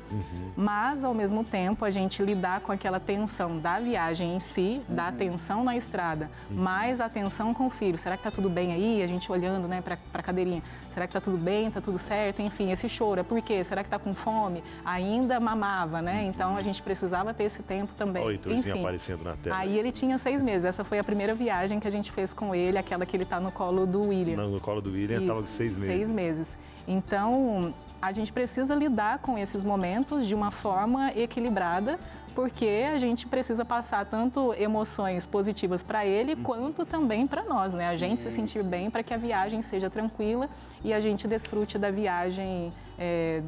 Mas, ao mesmo tempo, a gente lidar com aquela tensão da viagem em si, da tensão na estrada, mais a tensão com o filho. Será que tá tudo bem aí? A gente olhando, né, pra cadeirinha. Será que tá tudo bem? Tá tudo certo? Enfim, esse choro. Por quê? Será que tá com fome? Ainda mamava, né? Então, a gente precisava ter esse tempo também. Olha o Heitorzinho aparecendo na tela. Aí ele tinha 6 meses. Essa foi a primeira viagem que a gente fez com ele, aquela que ele tá no colo do William. No colo do William, estava com 6 meses. 6 meses. Então, a gente precisa lidar com esses momentos de uma forma equilibrada, porque a gente precisa passar tanto emoções positivas para ele, quanto também para nós, né? A gente se sentir bem para que a viagem seja tranquila e a gente desfrute da viagem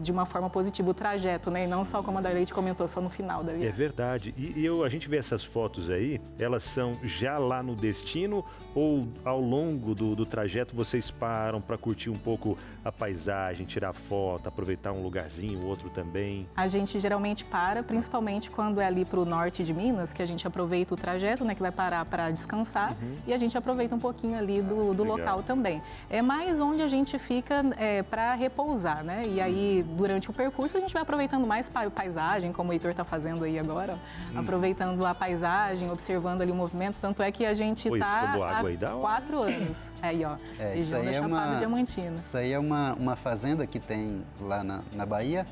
de uma forma positiva, o trajeto, né? E não só como a Darleide comentou, só no final da viagem. É verdade. E a gente vê essas fotos aí, elas são já lá no destino ou ao longo do trajeto vocês param para curtir um pouco a paisagem, tirar foto, aproveitar um lugarzinho, outro também? A gente geralmente para, principalmente quando é ali para o norte de Minas, que a gente aproveita o trajeto, né? Que vai parar para descansar e a gente aproveita um pouquinho ali do local também. É mais onde a gente fica para repousar, né? E aí, durante o percurso, a gente vai aproveitando mais paisagem, como o Heitor está fazendo aí agora, aproveitando a paisagem, observando ali o movimento. Tanto é que a gente está há 4 anos. Aí, ó, região da Chapada Diamantina. Isso aí é uma fazenda que tem lá na Bahia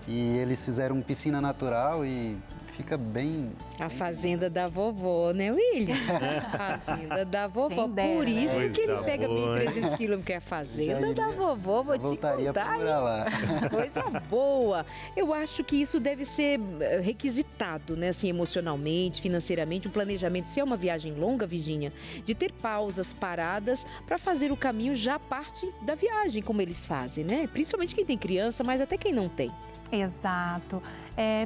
e eles fizeram piscina natural e fica bem... A fazenda da vovó, né, William? A fazenda da vovó. Por isso que ele pega 1.300 quilômetros, que é a fazenda da vovó, vou te contar. Lá. Coisa boa. Eu acho que isso deve ser requisitado, né, assim, emocionalmente, financeiramente, um planejamento. Se é uma viagem longa, Virgínia, de ter pausas, paradas, para fazer o caminho já parte da viagem, como eles fazem, né? Principalmente quem tem criança, mas até quem não tem. Exato.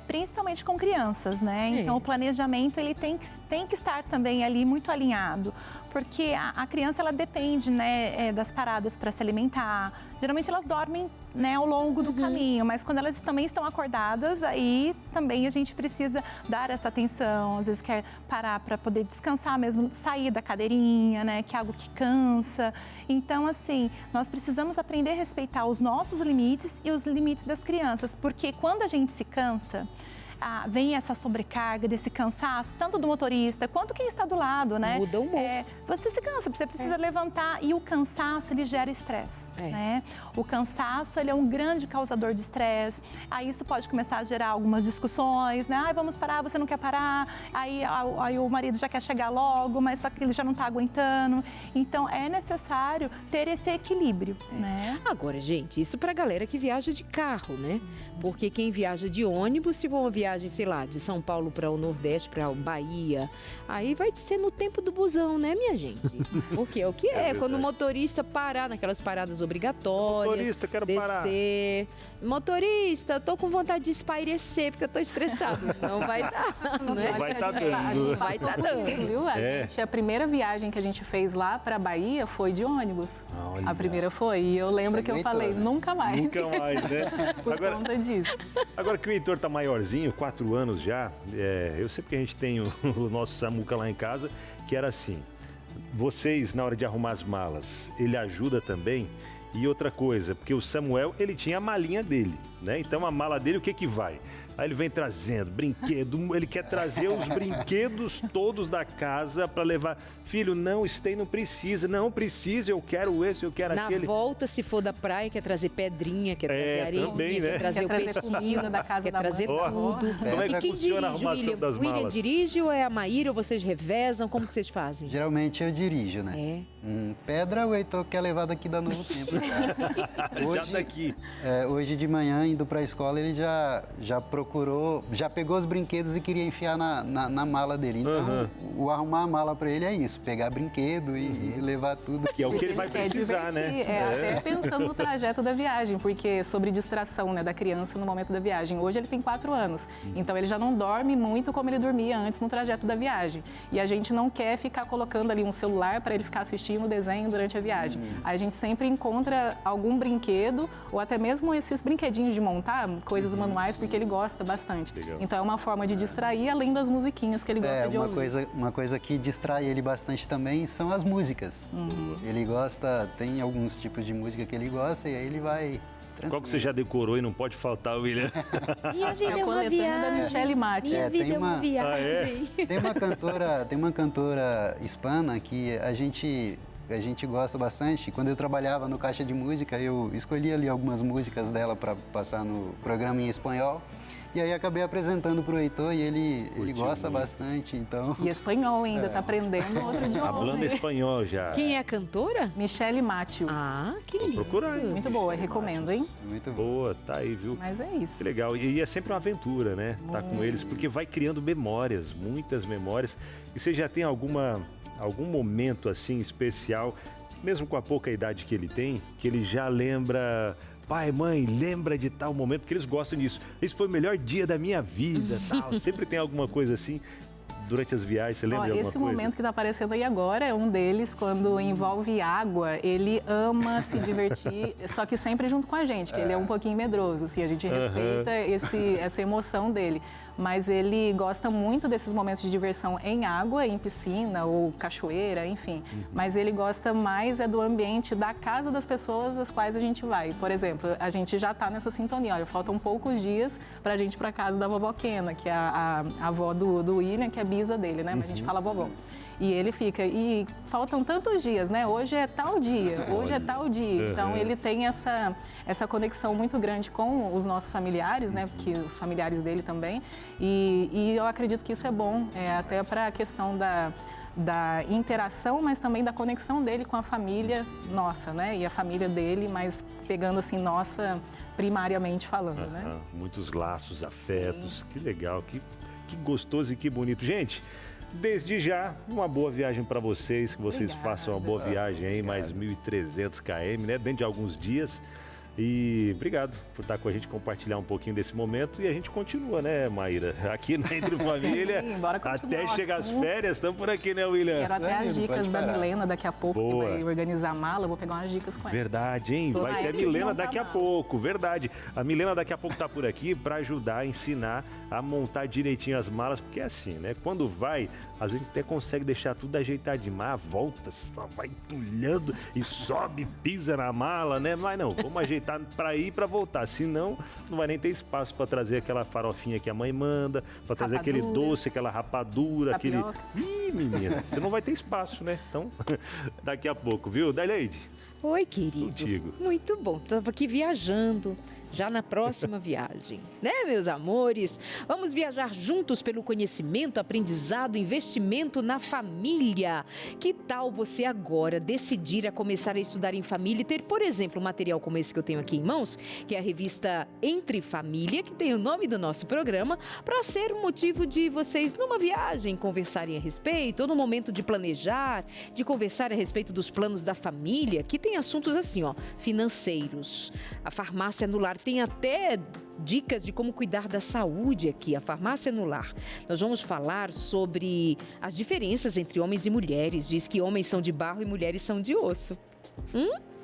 Principalmente com crianças, né? Então o planejamento ele tem que estar também ali muito alinhado, porque a criança ela depende, né, das paradas para se alimentar. Geralmente elas dormem, né, ao longo do caminho, mas quando elas também estão acordadas, aí também a gente precisa dar essa atenção. Às vezes quer parar para poder descansar mesmo, sair da cadeirinha, né, que é algo que cansa. Então, assim, nós precisamos aprender a respeitar os nossos limites e os limites das crianças, porque quando a gente se cansa, vem essa sobrecarga desse cansaço, tanto do motorista quanto quem está do lado, né? Muda o humor. Você se cansa, você precisa levantar e o cansaço, ele gera estresse, né? O cansaço, ele é um grande causador de estresse. Aí isso pode começar a gerar algumas discussões, né? Vamos parar, você não quer parar. Aí o marido já quer chegar logo, mas só que ele já não está aguentando. Então, é necessário ter esse equilíbrio, né? Agora, gente, isso para a galera que viaja de carro, né? Porque quem viaja de ônibus, se for uma viagem, sei lá, de São Paulo para o Nordeste, para Bahia, aí vai ser no tempo do busão, né, minha gente? Porque é o que é quando o motorista parar naquelas paradas obrigatórias, motorista, quero descer. Motorista, eu tô com vontade de espairecer, porque eu tô estressado. Não vai dar, né? Vai estar dando. Vai estar dando. Viu? A primeira viagem que a gente fez lá para Bahia foi de ônibus. Olha. A primeira foi. E eu lembro que eu falei, nunca mais. Nunca mais, né? Por conta disso. Agora que o Heitor tá maiorzinho, 4 anos já, eu sei porque a gente tem o nosso Samuca lá em casa, que era assim, vocês na hora de arrumar as malas, ele ajuda também? E outra coisa, porque o Samuel, ele tinha a malinha dele, né? Então a mala dele, o que vai? Aí ele vem trazendo brinquedo, ele quer trazer os brinquedos todos da casa para levar. Filho, não, isso aí não precisa, eu quero esse, eu quero aquele. Na volta, se for da praia, quer trazer pedrinha, quer trazer areia, também, né? quer trazer o peixinho da casa da mãe. Quer trazer tudo. Como é que funciona a arrumação das malas? William dirige ou é a Maíra, ou vocês revezam? Como que vocês fazem? Geralmente eu dirijo, né? Pedra o Heitor quer levar daqui da Novo Tempo. Já daqui. Hoje de manhã, indo para a escola, ele já procurou, já pegou os brinquedos e queria enfiar na mala dele. Então, o arrumar a mala para ele é isso, pegar brinquedo e levar tudo. Que é o que ele vai precisar, né? Até pensando no trajeto da viagem, porque sobre distração, né, da criança no momento da viagem. Hoje ele tem 4 anos, então ele já não dorme muito como ele dormia antes no trajeto da viagem. E a gente não quer ficar colocando ali um celular para ele ficar assistindo o desenho durante a viagem. A gente sempre encontra algum brinquedo ou até mesmo esses brinquedinhos de montar, coisas manuais, porque ele gosta bastante. Legal. Então é uma forma de distrair, além das musiquinhas que ele gosta de ouvir. Uma coisa que distrai ele bastante também são as músicas. Ele gosta, tem alguns tipos de música que ele gosta e aí ele vai... Tranquilo. Qual que você já decorou e não pode faltar, William? Minha vida é uma da viagem. Michele Mate. Minha vida é uma viagem. Tem uma cantora hispana que a gente a gente gosta bastante. Quando eu trabalhava no Caixa de Música, eu escolhi ali algumas músicas dela para passar no programa em espanhol. E aí acabei apresentando para o Heitor e ele gosta bastante, então... E espanhol ainda, tá aprendendo outro idioma. Falando espanhol já. Quem é a cantora? Michele Matthews. Ah, que lindo. Procurar aí. Muito boa, recomendo, hein? Muito bom. Boa, tá aí, viu? Mas é isso. Que legal. E é sempre uma aventura, né? Tá com eles, porque vai criando memórias, muitas memórias. E você já tem algum momento assim especial, mesmo com a pouca idade que ele tem, que ele já lembra... Pai, mãe, lembra de tal momento, porque eles gostam disso. Esse foi o melhor dia da minha vida, tal. Sempre tem alguma coisa assim durante as viagens, você lembra de alguma esse coisa? momento que está aparecendo aí agora é um deles, quando envolve água, ele ama se divertir, só que sempre junto com a gente, que ele é um pouquinho medroso, assim, a gente respeita essa emoção dele. Mas ele gosta muito desses momentos de diversão em água, em piscina ou cachoeira, enfim. Mas ele gosta mais do ambiente da casa das pessoas às quais a gente vai. Por exemplo, a gente já está nessa sintonia. Olha, faltam poucos dias para a gente ir para casa da vovó Kena, que é a avó do William, que é bisa dele, né? Mas a gente fala vovó. E ele fica, e faltam tantos dias, né? Hoje é tal dia, hoje é tal dia. Então ele tem essa conexão muito grande com os nossos familiares, né? Porque os familiares dele também. E eu acredito que isso é bom, até para a questão da interação, mas também da conexão dele com a família nossa, né? E a família dele, mas pegando assim, nossa, primariamente falando, né? Muitos laços, afetos, que legal, que gostoso e que bonito. Gente, desde já, uma boa viagem para vocês, que vocês façam uma boa viagem aí, mais 1.300 km, né? Dentro de alguns dias. E obrigado por estar com a gente, compartilhar um pouquinho desse momento. E a gente continua, né, Maíra? Aqui na Entre Família, bora continuar até chegar as férias, estamos por aqui, né, William? Quero até as dicas da Milena daqui a pouco, que vai organizar a mala, eu vou pegar umas dicas com ela. Verdade, hein? Vai ter a Milena daqui a pouco, verdade. A Milena daqui a pouco tá por aqui para ajudar a ensinar a montar direitinho as malas, porque é assim, né? Quando vai, a gente até consegue deixar tudo ajeitadinho, mas a volta só vai entulhando e sobe, pisa na mala, né? Mas não, vamos ajeitar para ir e para voltar, senão não vai nem ter espaço para trazer aquela farofinha que a mãe manda, para trazer aquele doce, aquela rapadura, tapioca. Ih, menina, você não vai ter espaço, né? Então, daqui a pouco, viu? Daileide? Oi, querido. Contigo. Muito bom. Estava aqui viajando, já na próxima viagem, né, meus amores? Vamos viajar juntos pelo conhecimento, aprendizado, investimento na família. Que tal você agora decidir a começar a estudar em família e ter, por exemplo, um material como esse que eu tenho aqui em mãos, que é a revista Entre Família, que tem o nome do nosso programa, para ser um motivo de vocês, numa viagem, conversarem a respeito, ou no momento de planejar, de conversar a respeito dos planos da família, que tem assuntos assim, ó, financeiros. A farmácia no lar tem até dicas de como cuidar da saúde aqui, a farmácia no lar. Nós vamos falar sobre as diferenças entre homens e mulheres. Diz que homens são de barro e mulheres são de osso.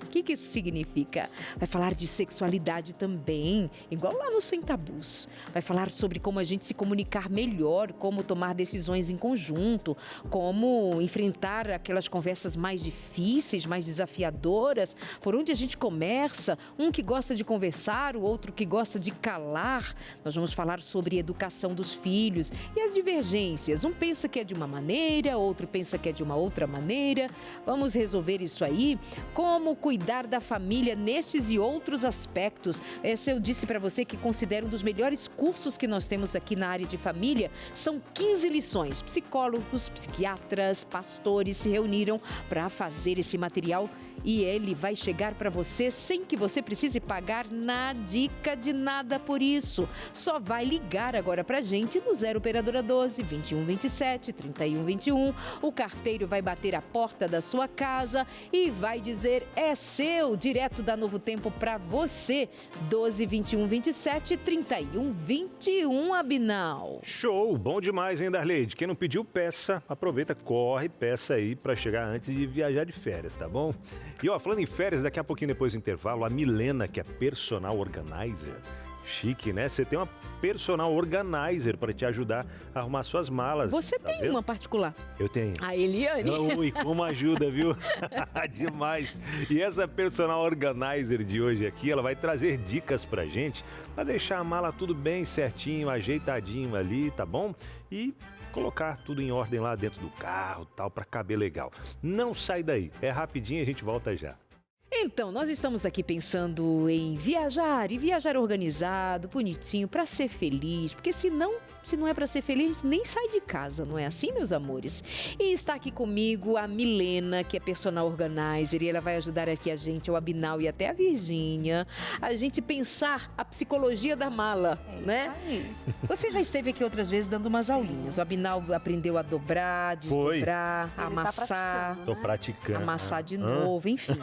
O que isso significa? Vai falar de sexualidade também, igual lá no Sem Tabus. Vai falar sobre como a gente se comunicar melhor, como tomar decisões em conjunto, como enfrentar aquelas conversas mais difíceis, mais desafiadoras, por onde a gente começa, um que gosta de conversar, o outro que gosta de calar. Nós vamos falar sobre educação dos filhos e as divergências. Um pensa que é de uma maneira, outro pensa que é de uma outra maneira. Vamos resolver isso aí, como cuidar da família nestes e outros aspectos. Esse eu disse para você que considero um dos melhores cursos que nós temos aqui na área de família. São 15 lições. Psicólogos, psiquiatras, pastores se reuniram para fazer esse material e ele vai chegar para você sem que você precise pagar na dica de nada por isso. Só vai ligar agora pra gente no 0 operadora 12 21 27 31 21. O carteiro vai bater a porta da sua casa e vai dizer: é seu, direto da Novo Tempo para você. 12 21 27 31 21, Abinal. Show, bom demais, hein, Darleide? Quem não pediu, peça, aproveita, corre, peça aí para chegar antes de viajar de férias, tá bom? E ó, falando em férias, daqui a pouquinho depois do intervalo, a Milena, que é personal organizer, chique, né? Você tem uma personal organizer para te ajudar a arrumar suas malas. Você tá tem vendo? uma particular? Eu tenho. A Eliane? Ui, como ajuda, viu? Demais. E essa personal organizer de hoje aqui, ela vai trazer dicas pra gente, para deixar a mala tudo bem certinho, ajeitadinho ali, tá bom? E colocar tudo em ordem lá dentro do carro, tal, para caber legal. Não sai daí, é rapidinho, a gente volta já. Então, nós estamos aqui pensando em viajar, e viajar organizado, bonitinho, para ser feliz, porque se não é para ser feliz, nem sai de casa, não é assim, meus amores? E está aqui comigo a Milena, que é personal organizer, e ela vai ajudar aqui a gente, o Abinal e até a Virgínia, a gente pensar a psicologia da mala, né? Isso aí. Você já esteve aqui outras vezes dando umas aulinhas. O Abinal aprendeu a dobrar, desdobrar, Ele amassar, tá Tô praticando. amassar de novo, enfim.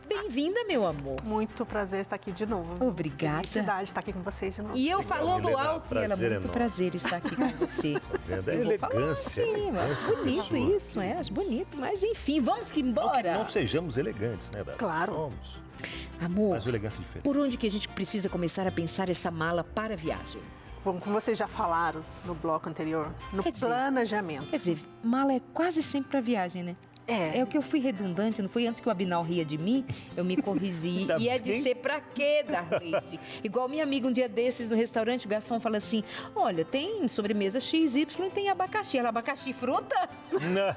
Bem-vinda, meu amor. Muito prazer estar aqui de novo. Obrigada. Felicidade estar aqui com vocês de novo. E eu falando Milena, alto, e ela, prazer é muito nosso. prazer estar aqui com você. Vendo a Eu vou falar, elegância. sim, mas elegância bonito sua. isso, acho bonito. Mas enfim, vamos que Não que embora. não sejamos elegantes, né, Dara? Claro. Somos, Amor, mas o elegância é diferente. por onde que a gente precisa começar a pensar essa mala para a viagem? Bom, como vocês já falaram no bloco anterior, no Quer dizer- planejamento. Quer dizer, mala é quase sempre para viagem, né? É o que eu fui redundante, não foi antes que o Abinal ria de mim, eu me corrigi. Ainda E é de bem. ser pra quê, Darleide? Igual minha amiga um dia desses no restaurante, o garçom fala assim, olha, tem sobremesa XY e tem abacaxi. Ela, abacaxi fruta? Não.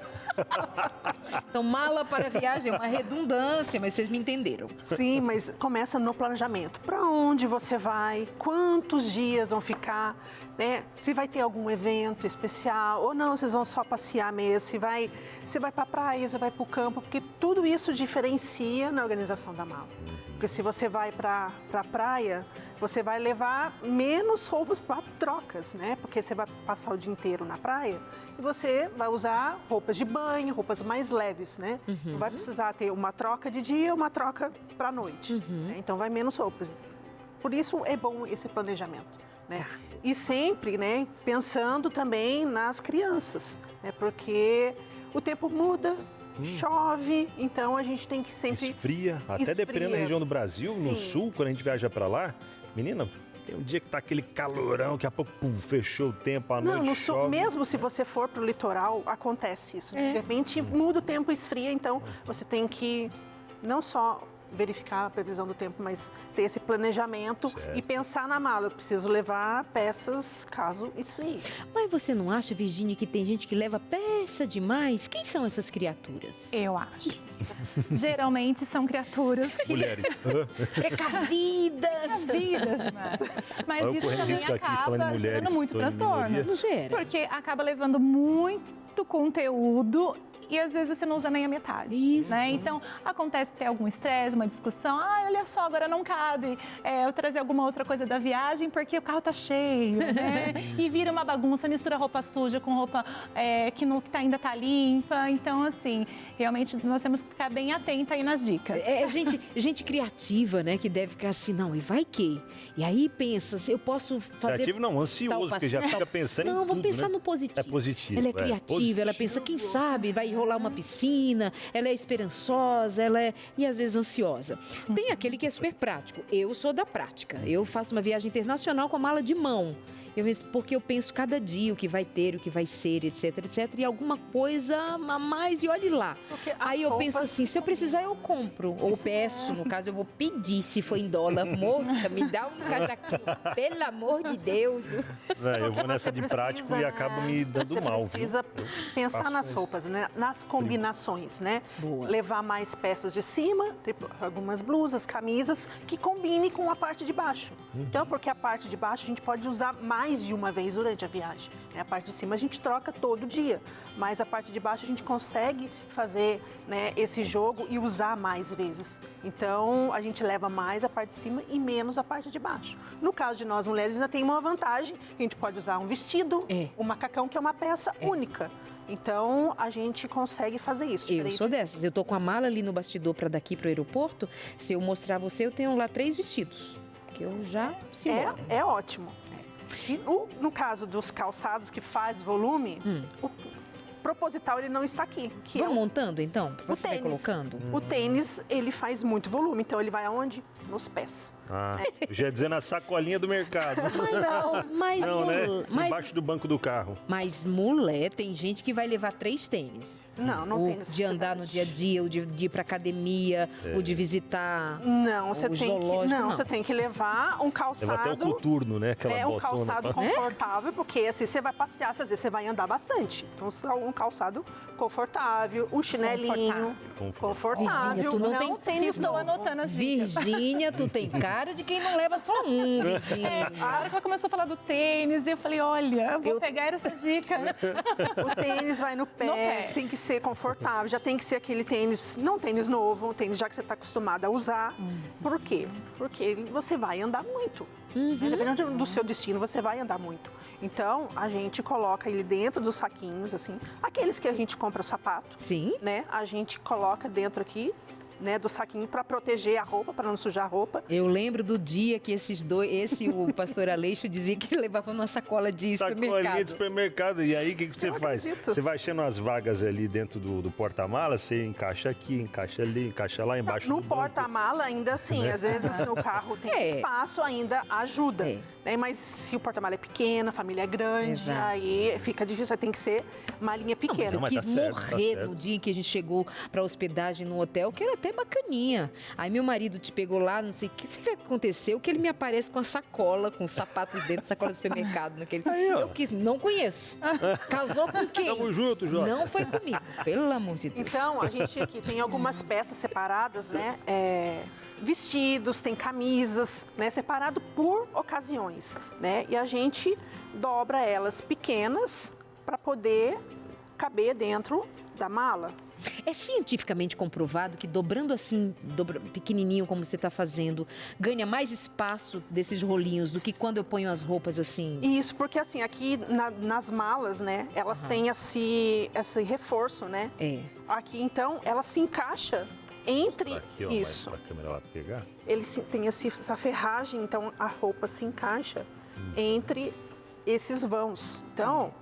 Então, mala para viagem é uma redundância, mas vocês me entenderam. Sim, mas começa no planejamento. Para onde você vai? Quantos dias vão ficar? Né? Se vai ter algum evento especial ou não, vocês vão só passear mesmo. Você vai para a praia, você vai para o campo, porque tudo isso diferencia na organização da mala. Porque se você vai para a praia, você vai levar menos roupas para trocas, né? Porque você vai passar o dia inteiro na praia e você vai usar roupas de banho, roupas mais leves, né? Não vai precisar ter uma troca de dia, uma troca para a noite. Né? Então vai menos roupas. Por isso é bom esse planejamento, né? E sempre, né, pensando também nas crianças, né? Porque o tempo muda, chove, então a gente tem que sempre... Esfria, até dependendo da região do Brasil, no Sim. sul, quando a gente viaja pra lá, menina, tem um dia que tá aquele calorão, daqui a pouco pum, fechou o tempo, à noite Não, no sul, chove. mesmo se você for para o litoral, acontece isso. De repente muda o tempo, esfria, então você tem que não só verificar a previsão do tempo, mas ter esse planejamento Certo. e pensar na mala. Eu preciso levar peças caso esfrie. Mas você não acha, Virgínia, que tem gente que leva peça demais? Quem são essas criaturas? Eu acho. Geralmente são criaturas que Mulheres. Precavidas! vidas demais. Mas Olha eu isso correndo também risco aqui, falando em acaba mulheres, gerando muito tô em transtorno. minoria. Não gera. Porque acaba levando muito conteúdo e às vezes você não usa nem a metade. Isso. Né? Então, acontece ter algum estresse, uma discussão. Olha só, agora não cabe eu trazer alguma outra coisa da viagem porque o carro tá cheio, né? E vira uma bagunça, mistura roupa suja com roupa que ainda tá limpa. Então, assim, realmente nós temos que ficar bem atenta aí nas dicas. É gente criativa, né? Que deve ficar assim, não, e vai que? E aí pensa, se eu posso fazer... Criativo não, ansioso, porque já fica pensando em Não, tudo, vamos pensar né? no positivo. É positivo. Ela é criativa, ela pensa, quem sabe, vai rolar uma piscina, ela é esperançosa, e às vezes ansiosa. Tem aquele que é super prático. Eu sou da prática. Eu faço uma viagem internacional com a mala de mão. Porque eu penso cada dia o que vai ter, o que vai ser, etc, etc. E alguma coisa a mais e olhe lá. Porque as Aí eu penso roupas assim, se eu precisar eu compro. Ou peço, no caso eu vou pedir, se for em dólar. Moça, me dá um casaquinho. Pelo amor de Deus. Eu vou nessa de prático e acabo me dando você mal, viu? precisa pensar faço nas isso. roupas, né? Nas combinações, né? Boa. Levar mais peças de cima, tipo, algumas blusas, camisas, que combine com a parte de baixo. Então, porque a parte de baixo a gente pode usar mais de uma vez durante a viagem. Né? A parte de cima a gente troca todo dia, mas a parte de baixo a gente consegue fazer, né, esse jogo e usar mais vezes. Então, a gente leva mais a parte de cima e menos a parte de baixo. No caso de nós mulheres, ainda tem uma vantagem, a gente pode usar um vestido, um macacão, que é uma peça única. Então, a gente consegue fazer isso. Eu sou dessas. Eu tô com a mala ali no bastidor para daqui pro aeroporto. Se eu mostrar você, eu tenho lá 3 vestidos. Que eu já se embora. É ótimo. E no caso dos calçados que faz volume, proposital ele não está aqui. Que Vamos montando, então? o Você vai tênis. colocando? O tênis, ele faz muito volume, então ele vai aonde? Nos pés. Ah, já dizendo a sacolinha do mercado. Mas, né? Embaixo do banco do carro. Mas mulher, tem gente que vai levar 3 tênis. Não O tem de necessidade. andar no dia a dia, o de ir pra academia, o de visitar Não, você o tem que, zoológico, não, não. você tem que levar um calçado. Leva até o coturno, né? Aquela É um botona. calçado confortável, porque assim, você vai passear, às vezes você vai andar bastante. Então, um calçado confortável, um chinelinho confortável. Virgínia, tu não tem- tênis Estou novo. anotando as dicas. Virgínia, tu tem cara de quem não leva só um, Virgínia. A hora que ela começou a falar do tênis, eu falei, olha, eu vou Eu- pegar essas dicas. O tênis vai no pé, tem que ser confortável, já tem que ser aquele tênis, não tênis novo, um tênis já que você está acostumado a usar. Por quê? Porque você vai andar muito. Né? Dependendo do seu destino, você vai andar muito. Então, a gente coloca ele dentro dos saquinhos, assim, aqueles que a gente compra o sapato, Sim. né? A gente coloca dentro aqui, né, do saquinho para proteger a roupa, para não sujar a roupa. Eu lembro do dia que o pastor Aleixo dizia que ele levava numa sacola de Sacolinha supermercado. de supermercado. E aí, o que você Eu faz? acredito. Você vai achando as vagas ali dentro do porta-malas, você encaixa aqui, encaixa ali, encaixa lá embaixo No do banco. porta-mala, ainda assim, às vezes no carro tem É. espaço, ainda ajuda. É. Né? Mas se o porta-mala é pequeno, a família é grande, Exato. aí fica difícil, aí tem que ser malinha Não, mas pequena. eu mas tá quis certo, tá morrer certo. no dia em que a gente chegou pra hospedagem no hotel, que era até bacaninha. Aí meu marido te pegou lá, não sei o que aconteceu, que ele me aparece com a sacola, com o sapato dentro, sacola de supermercado. Naquele... Aí, ó. Eu quis, não conheço. Casou com quem? Tamo junto, Jota. Não foi comigo, pelo amor de Deus. Então, a gente aqui tem algumas peças separadas, né? Vestidos, tem camisas, né? Separado por ocasiões, né? E a gente dobra elas pequenas para poder caber dentro da mala. É cientificamente comprovado que dobrando assim, pequenininho como você está fazendo, ganha mais espaço desses rolinhos do que quando eu ponho as roupas assim? Isso, porque assim, aqui nas malas, né? Elas têm esse reforço, né? É. Aqui, então, ela se encaixa entre Aqui, ó, isso. Pra câmera lá pegar. Ele tem essa ferragem, então a roupa se encaixa entre esses vãos. Então,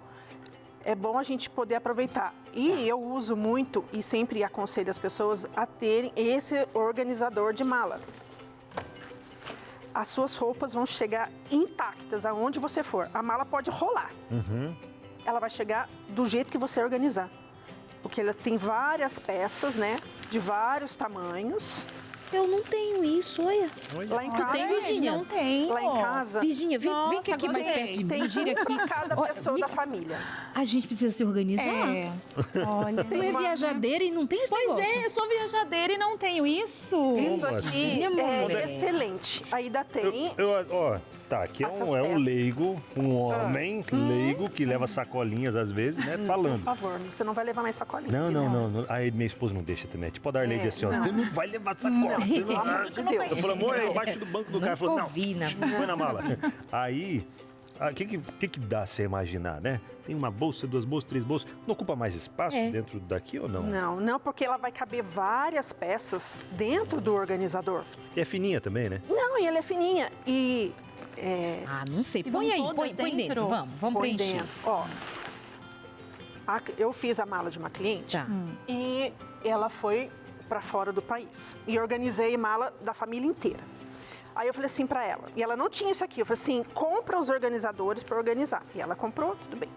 é bom a gente poder aproveitar. E eu uso muito e sempre aconselho as pessoas a terem esse organizador de mala. As suas roupas vão chegar intactas aonde você for. A mala pode rolar. Ela vai chegar do jeito que você organizar. Porque ela tem várias peças, né? De vários tamanhos. Eu não tenho isso, olha. Lá em casa, tem, Virgínia? Não tem. lá em casa, Virgínia, vem Nossa, aqui mais gostei. perto de mim, tem gira aqui. para cada Olha, pessoa Mica, da família. A gente precisa se organizar. É. Olha. Tu é viajadeira e não tem esse Pois negócio. é, eu sou viajadeira e não tenho isso. Isso Como aqui assim? é Mulher. excelente. Ainda tem. Aqui Essas é um peças. leigo, um homem leigo que leva sacolinhas às vezes, né? Por Falando. favor, você não vai levar mais sacolinha. Não. Aí minha esposa não deixa também. Tipo a Darlene assim, ó. não. Você não vai levar sacola. Não, pelo amor de Deus. Eu falei, amor, é embaixo do banco do carro. Ela falou, não, ouvi, né? põe na mala. Aí, o que dá você imaginar, né? Tem uma bolsa, 2 bolsas, 3 bolsas. Não ocupa mais espaço dentro daqui ou não? Não, porque ela vai caber várias peças dentro do organizador. E é fininha também, né? Não, e ela é fininha. E Ah, não sei. E Põe vão aí, todas põe dentro. dentro? Vamos põe preencher. dentro. Ó, eu fiz a mala de uma cliente Tá. e ela foi para fora do país. E organizei a mala da família inteira. Aí eu falei assim para ela, e ela não tinha isso aqui, eu falei assim, compra os organizadores para organizar. E ela comprou, tudo bem.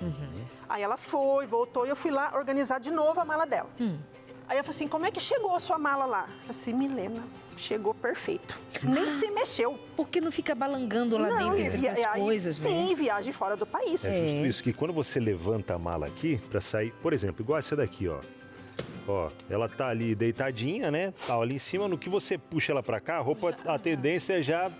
Aí ela foi, voltou e eu fui lá organizar de novo a mala dela. Aí eu falei assim, como é que chegou a sua mala lá? Eu falei assim, Milena, chegou perfeito. Nem se mexeu. Porque não fica balangando lá dentro entre as aí, coisas, né? sim, viagem fora do país. É justo isso, que quando você levanta a mala aqui pra sair, por exemplo, igual essa daqui, ó. Ó, ela tá ali deitadinha, né? Tá ali em cima, no que você puxa ela pra cá, a roupa, a tendência é já dá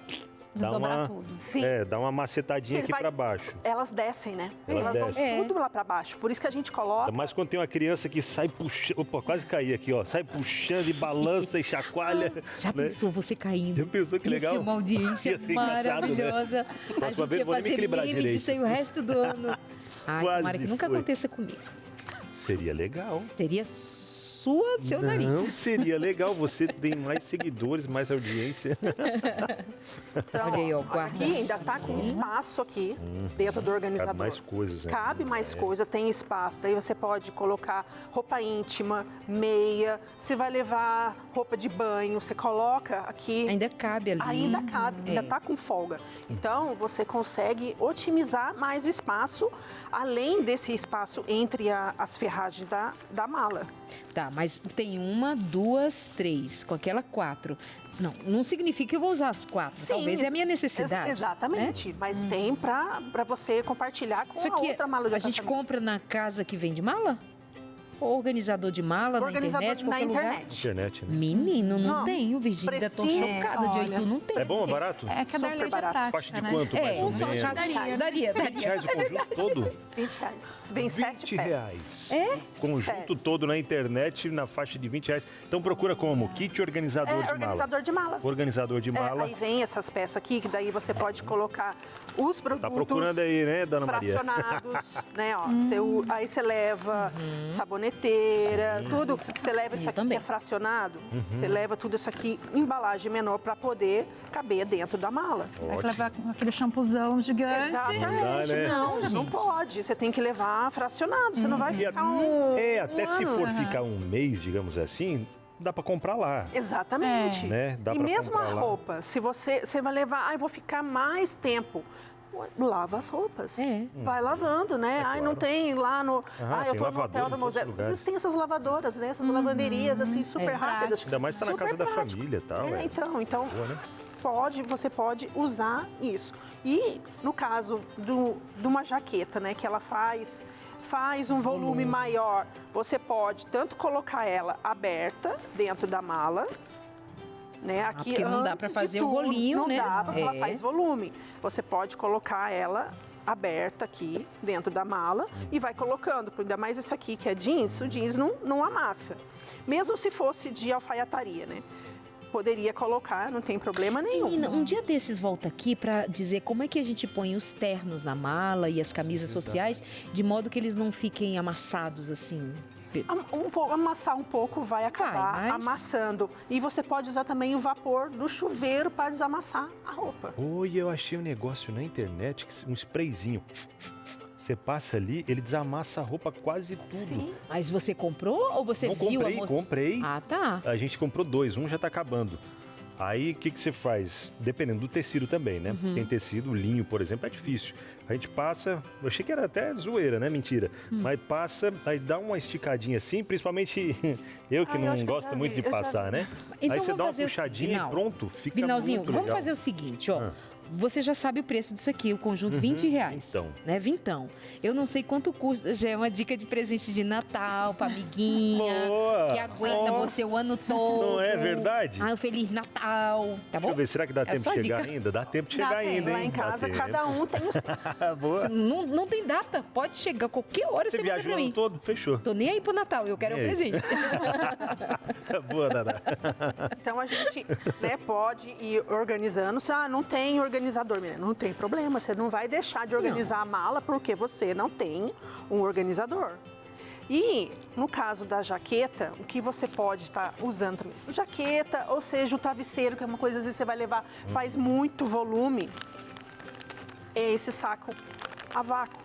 Desdobrar uma, tudo. Sim. dá uma macetadinha Ele aqui vai- pra baixo. Elas descem, né? Elas vão descem. tudo lá pra baixo. Por isso que a gente coloca. Mas quando tem uma criança que sai puxando, opa, quase caí aqui, ó, sai puxando e balança e chacoalha. Já né? pensou você caindo? Já pensou que legal? Ia ser uma audiência Ia ser engraçado, né? maravilhosa. A Próxima gente vez ia eu vou nem me fazer equilibrar meme direito. disso aí o resto do ano. Ai, Quase tomara que nunca foi. aconteça comigo. Seria legal. Seria seu nariz. Não, seria legal. Você tem mais seguidores, mais audiência. Então, Olha aí, ó, olha aqui, ainda tá com espaço aqui dentro do organizador. Cabe mais coisas, né? Cabe mais coisa, tem espaço. Daí você pode colocar roupa íntima, meia. Você vai levar roupa de banho, você coloca aqui. Ainda cabe ali. Ainda cabe, ainda tá com folga. Então, você consegue otimizar mais o espaço, além desse espaço entre as ferragens da mala. Tá, mas tem 1, 2, 3, com aquela 4. Não significa que eu vou usar as 4. Sim, Talvez é a minha necessidade. Exatamente, mas tem para você compartilhar com Isso a aqui outra mala de a gente apartamento. compra na casa que vende mala? Ou organizador de mala Organizador na internet? na qualquer lugar? internet. Internet, né? Menino, não Não. tenho, Virgínia. Ainda tô Precisa- chocada de 8, olha, não tem. É bom, é barato? É que a Super Darley é barato. prática, Faixa de né? quanto, mais ou só menos? daria. 20 reais o conjunto todo? R$20. Vem 7 20 peças. reais. É? Conjunto Sério. todo na internet, na faixa de 20 reais. Então procura como? Kit organizador de mala. Organizador de mala. Organizador de mala. Aí vem essas peças aqui, que daí você pode colocar os produtos Tá procurando aí, né, Dona Maria? fracionados, né, ó. Aí você leva saboneteira, tudo. Você leva isso Eu aqui também. que é fracionado, você leva tudo isso aqui em embalagem menor para poder caber dentro da mala. Vai levar aquele shampuzão gigante. Exatamente. Não dá, né? Não pode. Você tem que levar fracionado, você não vai E ficar até um se ano. for ficar um mês, digamos assim, dá pra comprar lá. Exatamente. Né? Dá E pra mesmo a comprar lá. roupa, se você vai levar, eu vou ficar mais tempo. Lava as roupas. É. Vai lavando, né? Ai, não tem lá no. Ah, Eu tem tô no lavadora hotel em da todos os Mosé. lugares. Existem essas lavadoras, né? Essas lavanderias, assim, super rápidas. Ainda mais se tá na Super casa da prático. família e tal. É, então Boa, né? você pode usar isso. E no caso de uma jaqueta, né? Que ela faz um volume maior, você pode tanto colocar ela aberta dentro da mala, né? Aqui porque não dá antes pra de fazer o tudo, rolinho, não né? dá, porque ela É. faz volume. Você pode colocar ela aberta aqui dentro da mala e vai colocando, ainda mais esse aqui que é jeans, o jeans não amassa. Mesmo se fosse de alfaiataria, né? Poderia colocar, não tem problema nenhum. Menina, um dia desses volta aqui pra dizer como é que a gente põe os ternos na mala e as camisas sociais, de modo que eles não fiquem amassados assim. Amassar um pouco vai acabar Vai, mas- amassando. E você pode usar também o vapor do chuveiro para desamassar a roupa. Oi, eu achei um negócio na internet, um sprayzinho. Você passa ali, ele desamassa a roupa quase tudo. Sim. Mas você comprou ou você Não, viu a moça? comprei. Ah, tá. A gente comprou 2, um já tá acabando. Aí, o que você faz? Dependendo do tecido também, né? Tem tecido, linho, por exemplo, é difícil. A gente passa, eu achei que era até zoeira, né? Mentira. Mas passa, aí dá uma esticadinha assim, principalmente eu que Ah, eu não acho que eu gosto já muito vi, de eu já passar, vi. né? Então Aí você vamos dá uma fazer o puxadinha seguinte, e pronto, fica Binalzinho, muito vamos legal. fazer o seguinte, ó. Ah. Você já sabe o preço disso aqui, o conjunto R$20. Vintão. Né? Vintão. Eu não sei quanto custa, já é uma dica de presente de Natal, pra amiguinha, Boa! que aguenta Ó. você o ano todo. Não é verdade? Ah, um Feliz Natal, tá Deixa bom? eu ver, será que dá É tempo só de a chegar dica. ainda? Dá tempo de Dá chegar tempo. ainda, hein? Lá em Dá casa, tempo. cada um tem o seu. Boa. Não tem data, pode chegar qualquer hora Você você manda viajou o pra ano mim. todo? Fechou. Tô nem aí pro Natal, eu quero um Nem aí. presente. Boa, Dada. Então a gente pode ir organizando. Não tem organizador, menina. Não tem problema. Você não vai deixar de organizar a mala porque você não tem um organizador. E no caso da jaqueta, o que você pode estar usando também? Jaqueta, ou seja, o travesseiro, que é uma coisa às vezes você vai levar, faz muito volume. É esse saco a vácuo.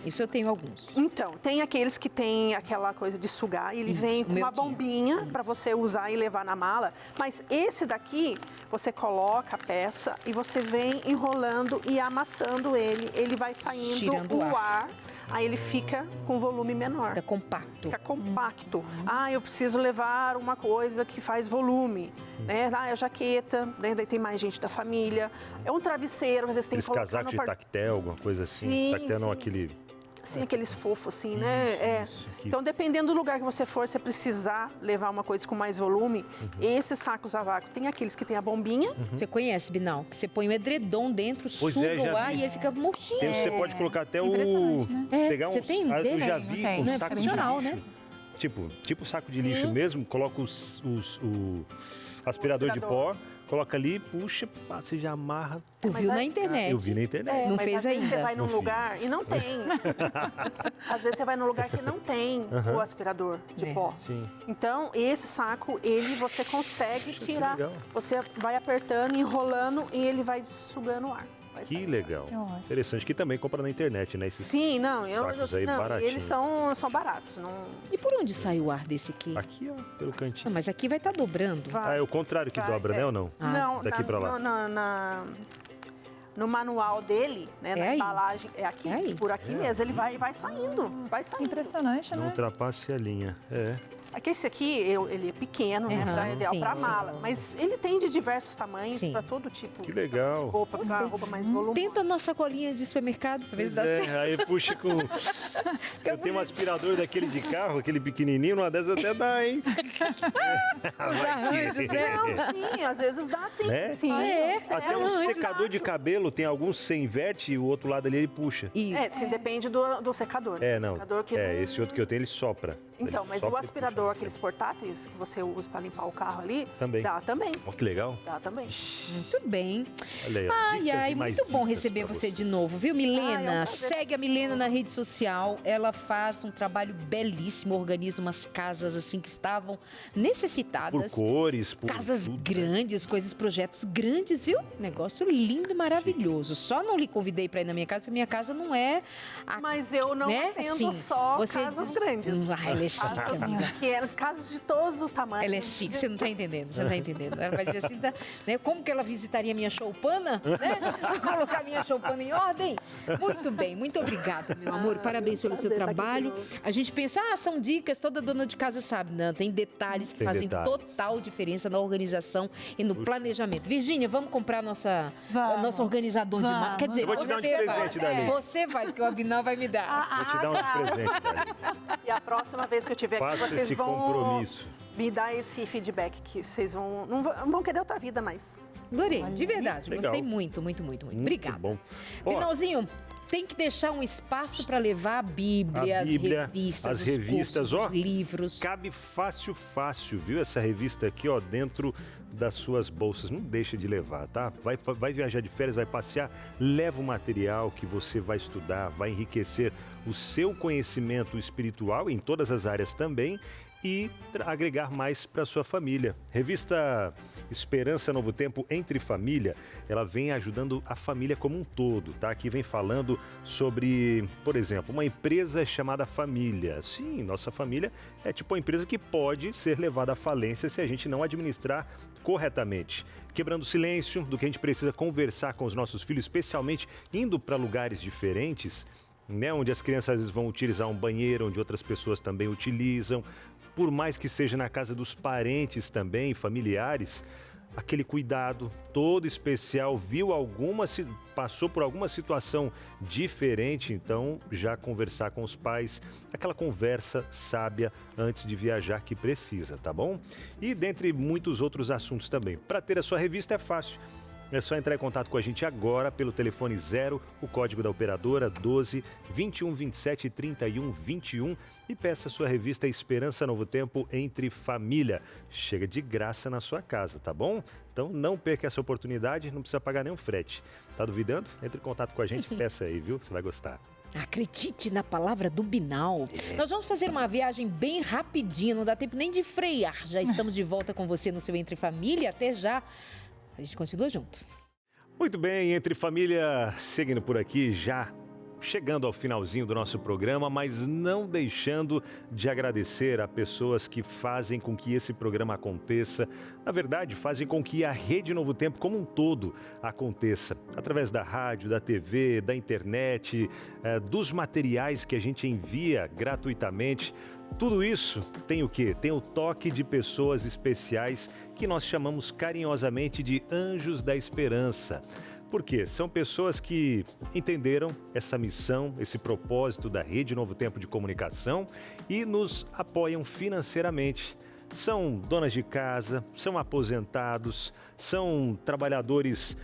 Isso eu tenho alguns. Então, tem aqueles que tem aquela coisa de sugar, e ele vem com meu uma tinha. bombinha para você usar e levar na mala. Mas esse daqui, você coloca a peça e você vem enrolando e amassando ele. Ele vai saindo Tirando o o ar, aí ele fica com volume menor. Fica compacto. Fica compacto. Ah, eu preciso levar uma coisa que faz volume, né? Ah, é a jaqueta, né? Daí tem mais gente da família. É um travesseiro, às vezes tem que Aqueles colocar casacos no de tactel, alguma coisa assim. Sim, Tactel não, sim. aquele... Sim, aqueles fofos assim, né? É. que- Então, dependendo do lugar que você for, você precisar levar uma coisa com mais volume, esses sacos a vácuo, tem aqueles que tem a bombinha. Você conhece, Binal? Que você põe um edredom dentro, Pois suga é, já o ar vi. e ele fica murchinho. Tem, você pode colocar até o... Impressionante, né? É, Pegar você uns... tem eu dele? já Tem, vi tem. um Não é saco de profissional, lixo. né? Tipo saco de Sim. lixo mesmo, coloca o aspirador de pó, Coloca ali, puxa, passa e já amarra. Tu viu na internet. Eu vi na internet. Não mas fez às vezes ainda. você vai num Não lugar e não tem. Às vezes você vai num lugar que não tem o aspirador de pó. Sim. Então, esse saco, você consegue tirar. legal. Você vai apertando, enrolando e ele vai sugando o ar. Vai Que saindo. legal. ótimo. Interessante que também compra na internet, né? Esses Sim, não, sacos aí não, e baratinho. eles são baratos. Não E por onde sai o ar desse aqui? Aqui, ó, pelo Ah, cantinho. mas aqui vai estar dobrando. vai. Ah, é o contrário que Vai, dobra, né, ou não? Não, Daqui pra lá. No manual dele, né, É na aí? embalagem, é aqui, É aí? por aqui mesmo, ele vai saindo, vai saindo. Impressionante, Não né? ultrapasse a linha. É. Aqui esse aqui, ele é pequeno, né, Aham, ideal sim, para sim. mala, mas ele tem de diversos tamanhos, Sim. para todo tipo Que legal. de roupa, para roupa mais volumosa. Tenta a nossa colinha de supermercado pra ver se dá certo. Aí puxa com... Eu tenho um aspirador daquele de carro, aquele pequenininho, numa dessas até dá, hein? Os arranjos, né? Não, sim, às vezes dá sim. É? Sim. Ah, é? Até um arranjos. secador de cabelo, tem alguns que você inverte e o outro lado ali ele puxa. E Sim, depende do secador. É, Tem não. secador que É, não- esse outro que eu tenho, ele sopra. Então, Ele mas sopra o e aspirador, puxa. aqueles portáteis que você usa para limpar o carro ali, Também. dá também. Ó, que legal. Dá também. muito bem. Olha aí, ó, Ai, dicas ai, e mais muito bom dicas receber pra você de novo, viu, Milena? Ah, é um prazer. Segue a Milena na rede social. Ela faz um trabalho belíssimo, organiza umas casas assim que estavam Por necessitadas. cores, por Casas tudo, né? grandes, coisas, projetos grandes, viu? Negócio lindo e maravilhoso. Só não lhe convidei para ir na minha casa, porque minha casa não é a Mas eu não né? atendo Sim. só Você casas diz- grandes. Ah, ela é chique, Casas amiga. pequenas, casas de todos os tamanhos. Ela é chique, você não tá entendendo, você não tá entendendo. Ela fazia assim, tá, né? Como que ela visitaria minha choupana, né? Colocar minha choupana em ordem. Muito bem, muito obrigada, meu amor. Parabéns pelo seu prazer estar aqui trabalho. de novo. A gente pensa, são dicas, toda dona de casa sabe. Não, tem detalhes que Tem fazem detalhes. total diferença na organização e no planejamento. Virgínia, vamos comprar Vamos. nosso organizador de Vamos. marca. Quer dizer, Eu vou te dar um de você presente, vai. Dali. Você vai, porque o Abinão vai me dar. Vou te dar um de presente, Dali. E a próxima vez que eu tiver aqui, Faça vocês esse vão compromisso. me dar esse feedback que vocês não vão querer outra vida mais. Adorei, de verdade. Legal. Gostei muito, muito, muito, muito. Obrigada. Bom. Ó, Binalzinho, tem que deixar um espaço para levar a Bíblia, A Bíblia, as revistas, as os revistas, cursos, ó. os livros. Cabe fácil, fácil, viu? Essa revista aqui, ó, dentro das suas bolsas. Não deixa de levar, tá? Vai viajar de férias, vai passear, leva o material que você vai estudar, vai enriquecer o seu conhecimento espiritual em todas as áreas também e agregar mais para sua família. Revista Esperança Novo Tempo Entre Família, ela vem ajudando a família como um todo, tá? Aqui vem falando sobre, por exemplo, uma empresa chamada Família. Sim, nossa família é tipo uma empresa que pode ser levada à falência se a gente não administrar corretamente. Quebrando o silêncio do que a gente precisa conversar com os nossos filhos, especialmente indo para lugares diferentes, né, onde as crianças às vezes vão utilizar um banheiro, onde outras pessoas também utilizam, por mais que seja na casa dos parentes também, familiares, aquele cuidado todo especial, passou por alguma situação diferente, então já conversar com os pais, aquela conversa sábia antes de viajar que precisa, tá bom? E dentre muitos outros assuntos também. Para ter a sua revista é fácil. É só entrar em contato com a gente agora pelo telefone 0, o código da operadora 12 21 27 31 21 e peça sua revista Esperança Novo Tempo Entre Família. Chega de graça na sua casa, tá bom? Então não perca essa oportunidade, não precisa pagar nenhum frete. Tá duvidando? Entre em contato com a gente, peça aí, viu? Você vai gostar. Acredite na palavra do Binal. Nós vamos fazer uma viagem bem rapidinha, não dá tempo nem de frear. Já estamos de volta com você no seu Entre Família. Até já. A gente continua junto. Muito bem, Entre Família, seguindo por aqui, já chegando ao finalzinho do nosso programa, mas não deixando de agradecer a pessoas que fazem com que esse programa aconteça. Na verdade, fazem com que a Rede Novo Tempo como um todo aconteça. Através da rádio, da TV, da internet, dos materiais que a gente envia gratuitamente. Tudo isso tem o quê? Tem o toque de pessoas especiais que nós chamamos carinhosamente de Anjos da Esperança. Por quê? São pessoas que entenderam essa missão, esse propósito da Rede Novo Tempo de Comunicação e nos apoiam financeiramente. são donas de casa, são aposentados, são trabalhadores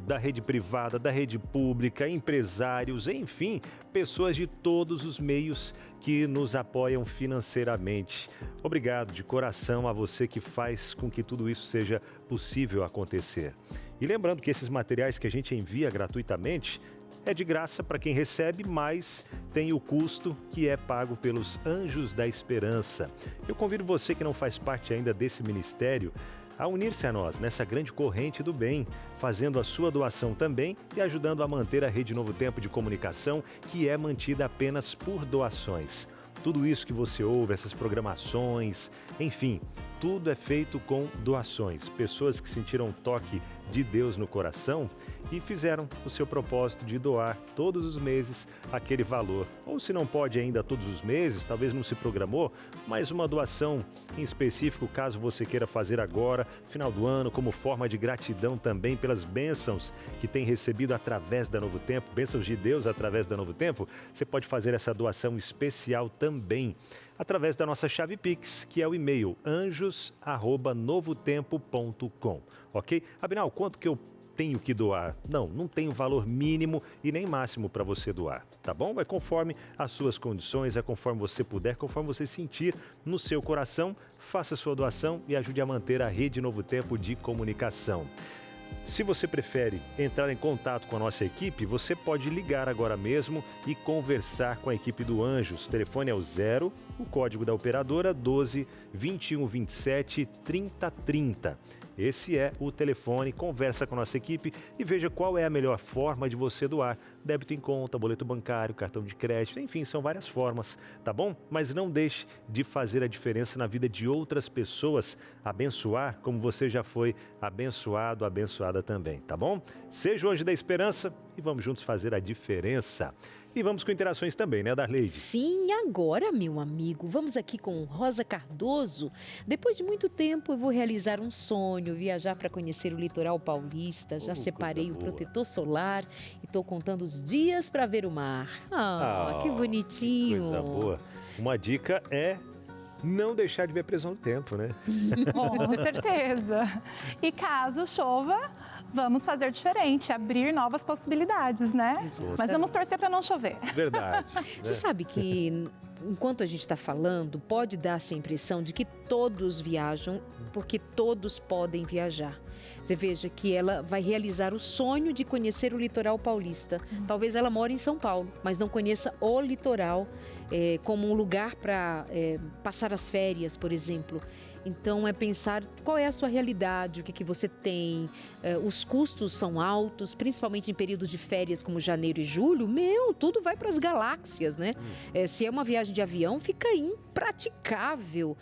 da rede privada, da rede pública, empresários, enfim, pessoas de todos os meios que nos apoiam financeiramente. Obrigado de coração a você que faz com que tudo isso seja possível acontecer. E lembrando que esses materiais que a gente envia gratuitamente é de graça para quem recebe, mas tem o custo que é pago pelos Anjos da Esperança. Eu convido você que não faz parte ainda desse ministério a unir-se a nós nessa grande corrente do bem, fazendo a sua doação também e ajudando a manter a Rede Novo Tempo de Comunicação, que é mantida apenas por doações. Tudo isso que você ouve, essas programações, enfim, tudo é feito com doações. Pessoas que sentiram o toque de Deus no coração e fizeram o seu propósito de doar todos os meses aquele valor. Ou se não pode ainda todos os meses, talvez não se programou, mas uma doação em específico, caso você queira fazer agora, final do ano, como forma de gratidão também pelas bênçãos que tem recebido através da Novo Tempo, bênçãos de Deus através da Novo Tempo, você pode fazer essa doação especial também através da nossa chave Pix, que é o e-mail anjos@novotempo.com, ok? Abinal, quanto que eu tenho que doar? Não tem valor mínimo e nem máximo para você doar, tá bom? É conforme as suas condições, é conforme você puder, conforme você sentir no seu coração, faça a sua doação e ajude a manter a Rede Novo Tempo de Comunicação. Se você prefere entrar em contato com a nossa equipe, você pode ligar agora mesmo e conversar com a equipe do Anjos. O telefone é o 0, o código da operadora 12 21 27 30 30. Esse é o telefone, conversa com a nossa equipe e veja qual é a melhor forma de você doar. Débito em conta, boleto bancário, cartão de crédito, enfim, são várias formas, tá bom? Mas não deixe de fazer a diferença na vida de outras pessoas, abençoar como você já foi abençoado, abençoada também, tá bom? Seja o Anjo da Esperança e vamos juntos fazer a diferença. E vamos com interações também, né, Darleide? Sim, agora, meu amigo, vamos aqui com Rosa Cardoso. Depois de muito tempo, eu vou realizar um sonho, viajar para conhecer o litoral paulista. Já separei o protetor solar e estou contando os dias para ver o mar. Que bonitinho. Coisa boa. Uma dica é não deixar de ver Prisão do Tempo, né? Com certeza. E caso chova, vamos fazer diferente, abrir novas possibilidades, né? Mas vamos torcer para não chover. Verdade. Você sabe que, enquanto a gente está falando, pode dar essa impressão de que todos viajam, porque todos podem viajar. Você veja que ela vai realizar o sonho de conhecer o litoral paulista. Talvez ela more em São Paulo, mas não conheça o litoral como um lugar para passar as férias, por exemplo. Então, é pensar qual é a sua realidade, o que você tem. Os custos são altos, principalmente em períodos de férias como janeiro e julho. Tudo vai para as galáxias, né? Se é uma viagem de avião, fica impraticável.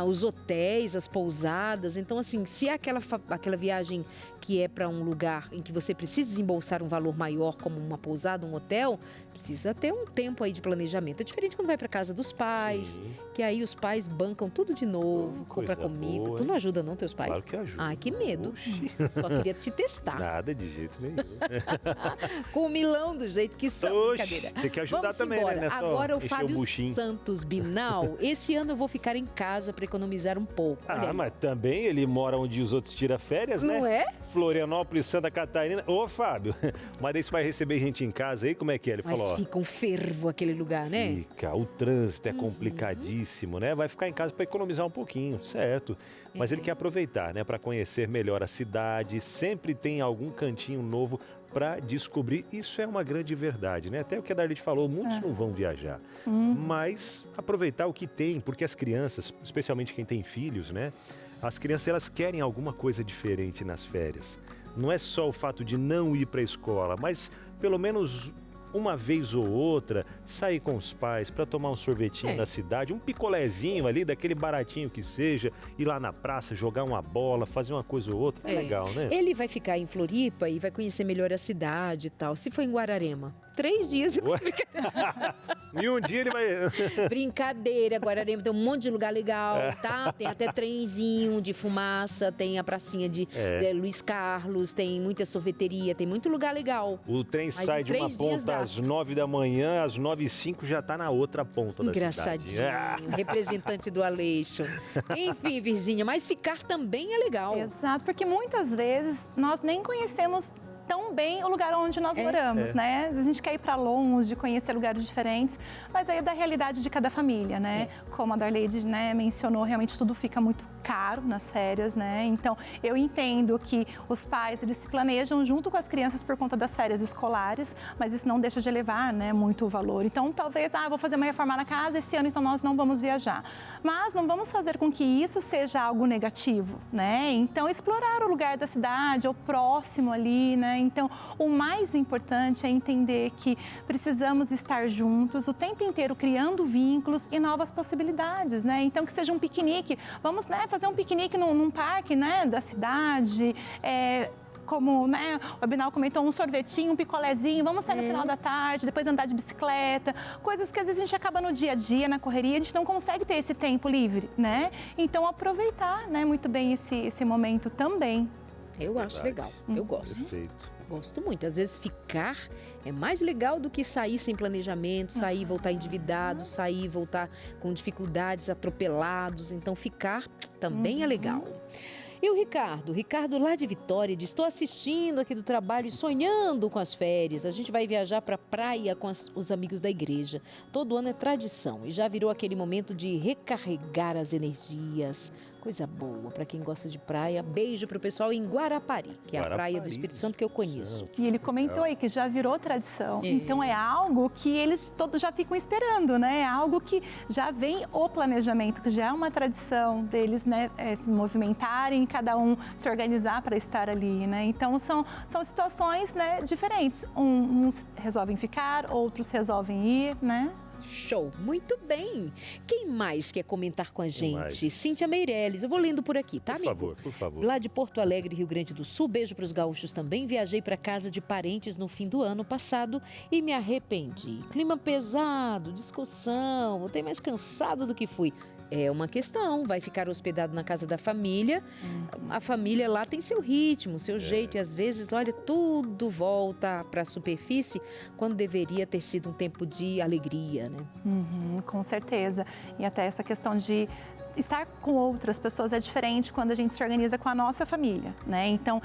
Os hotéis, as pousadas. Então, assim, se é aquela viagem que é para um lugar em que você precisa desembolsar um valor maior, como uma pousada, um hotel, precisa ter um tempo aí de planejamento. É diferente quando vai para casa dos pais, que aí os pais bancam tudo de novo, compra comida. Boa, tu não ajuda não, teus pais? Claro que ajuda. Ai, que medo. Oxi. Só queria te testar. Nada de jeito nenhum. Com o milão do jeito que são. Oxi, Brincadeira. tem que ajudar Vamos também, embora. né? Só Agora o encher Fábio buchinho. Santos Binal. Esse ano eu vou ficar em casa para economizar um pouco. Olha aí. Mas também ele mora onde os outros tiram férias, né? Não é? Florianópolis, Santa Catarina. Ô, Fábio, mas daí você vai receber gente em casa aí? Como é que é? Ele Mas falou, fica um fervo aquele lugar, né? Fica, o trânsito é complicadíssimo, né? Vai ficar em casa para economizar um pouquinho, certo? Mas ele quer aproveitar, né? Para conhecer melhor a cidade, sempre tem algum cantinho novo para descobrir. Isso é uma grande verdade, né? Até o que a Darlete falou, muitos não vão viajar, mas aproveitar o que tem, porque as crianças, especialmente quem tem filhos, né? As crianças, elas querem alguma coisa diferente nas férias. Não é só o fato de não ir para a escola, mas pelo menos uma vez ou outra, sair com os pais para tomar um sorvetinho na cidade, um picolézinho ali, daquele baratinho que seja, ir lá na praça, jogar uma bola, fazer uma coisa ou outra. É legal, né? Ele vai ficar em Floripa e vai conhecer melhor a cidade e tal. Se for em Guararema, 3 dias. E um dia ele vai... Brincadeira, Guararema tem um monte de lugar legal, tá? Tem até trenzinho de fumaça, tem a pracinha de Luiz Carlos, tem muita sorveteria, tem muito lugar legal. O trem Mas sai em de uma 3 dias ponta dá. às 9 da manhã, às 9h05 já tá na outra ponta da cidade. Engraçadinho, representante do Aleixo. Enfim, Virgínia, mas ficar também é legal. Exato, porque muitas vezes nós nem conhecemos tão bem o lugar onde nós moramos, né? Às vezes a gente quer ir para longe, conhecer lugares diferentes, mas aí é da realidade de cada família, né? Como a Darleide, né, mencionou, realmente tudo fica muito caro nas férias, né? Então, eu entendo que os pais, eles se planejam junto com as crianças por conta das férias escolares, mas isso não deixa de elevar, né, muito o valor. Então, talvez, vou fazer uma reforma na casa esse ano, então nós não vamos viajar. Mas não vamos fazer com que isso seja algo negativo, né? Então, explorar o lugar da cidade, ou próximo ali, né? Então, o mais importante é entender que precisamos estar juntos o tempo inteiro, criando vínculos e novas possibilidades, né? Então, que seja um piquenique. Vamos, né, fazer um piquenique num parque, né, da cidade, como, né, o Abinal comentou, um sorvetinho, um picolézinho, vamos sair no final da tarde, depois andar de bicicleta, coisas que às vezes a gente acaba no dia a dia, na correria, a gente não consegue ter esse tempo livre, né? Então, aproveitar, né, muito bem esse momento também. Eu acho legal, eu gosto. Perfeito. Gosto muito. Às vezes ficar é mais legal do que sair sem planejamento, sair e voltar endividado, sair e voltar com dificuldades, atropelados. Então ficar também é legal. E o Ricardo lá de Vitória, diz: estou assistindo aqui do trabalho e sonhando com as férias. A gente vai viajar para a praia com os amigos da igreja. Todo ano é tradição e já virou aquele momento de recarregar as energias. Coisa boa para quem gosta de praia. Beijo para o pessoal em Guarapari, que é a praia do Espírito Santo que eu conheço. E ele comentou aí que já virou tradição. Então é algo que eles todos já ficam esperando, né? É algo que já vem o planejamento, que já é uma tradição deles, né? Se movimentarem, cada um se organizar para estar ali, né? Então são situações, né, diferentes. Uns resolvem ficar, outros resolvem ir, né? Show, muito bem. Quem mais quer comentar com a gente? Cíntia Meirelles, eu vou lendo por aqui, tá, amigo? Por favor. Lá de Porto Alegre, Rio Grande do Sul, beijo para os gaúchos também. Viajei para casa de parentes no fim do ano passado e me arrependi. Clima pesado, discussão, voltei mais cansado do que fui. É uma questão, vai ficar hospedado na casa da família. A família lá tem seu ritmo, seu jeito e às vezes, olha, tudo volta para a superfície quando deveria ter sido um tempo de alegria, né? Com certeza. E até essa questão de estar com outras pessoas é diferente quando a gente se organiza com a nossa família, né? Então,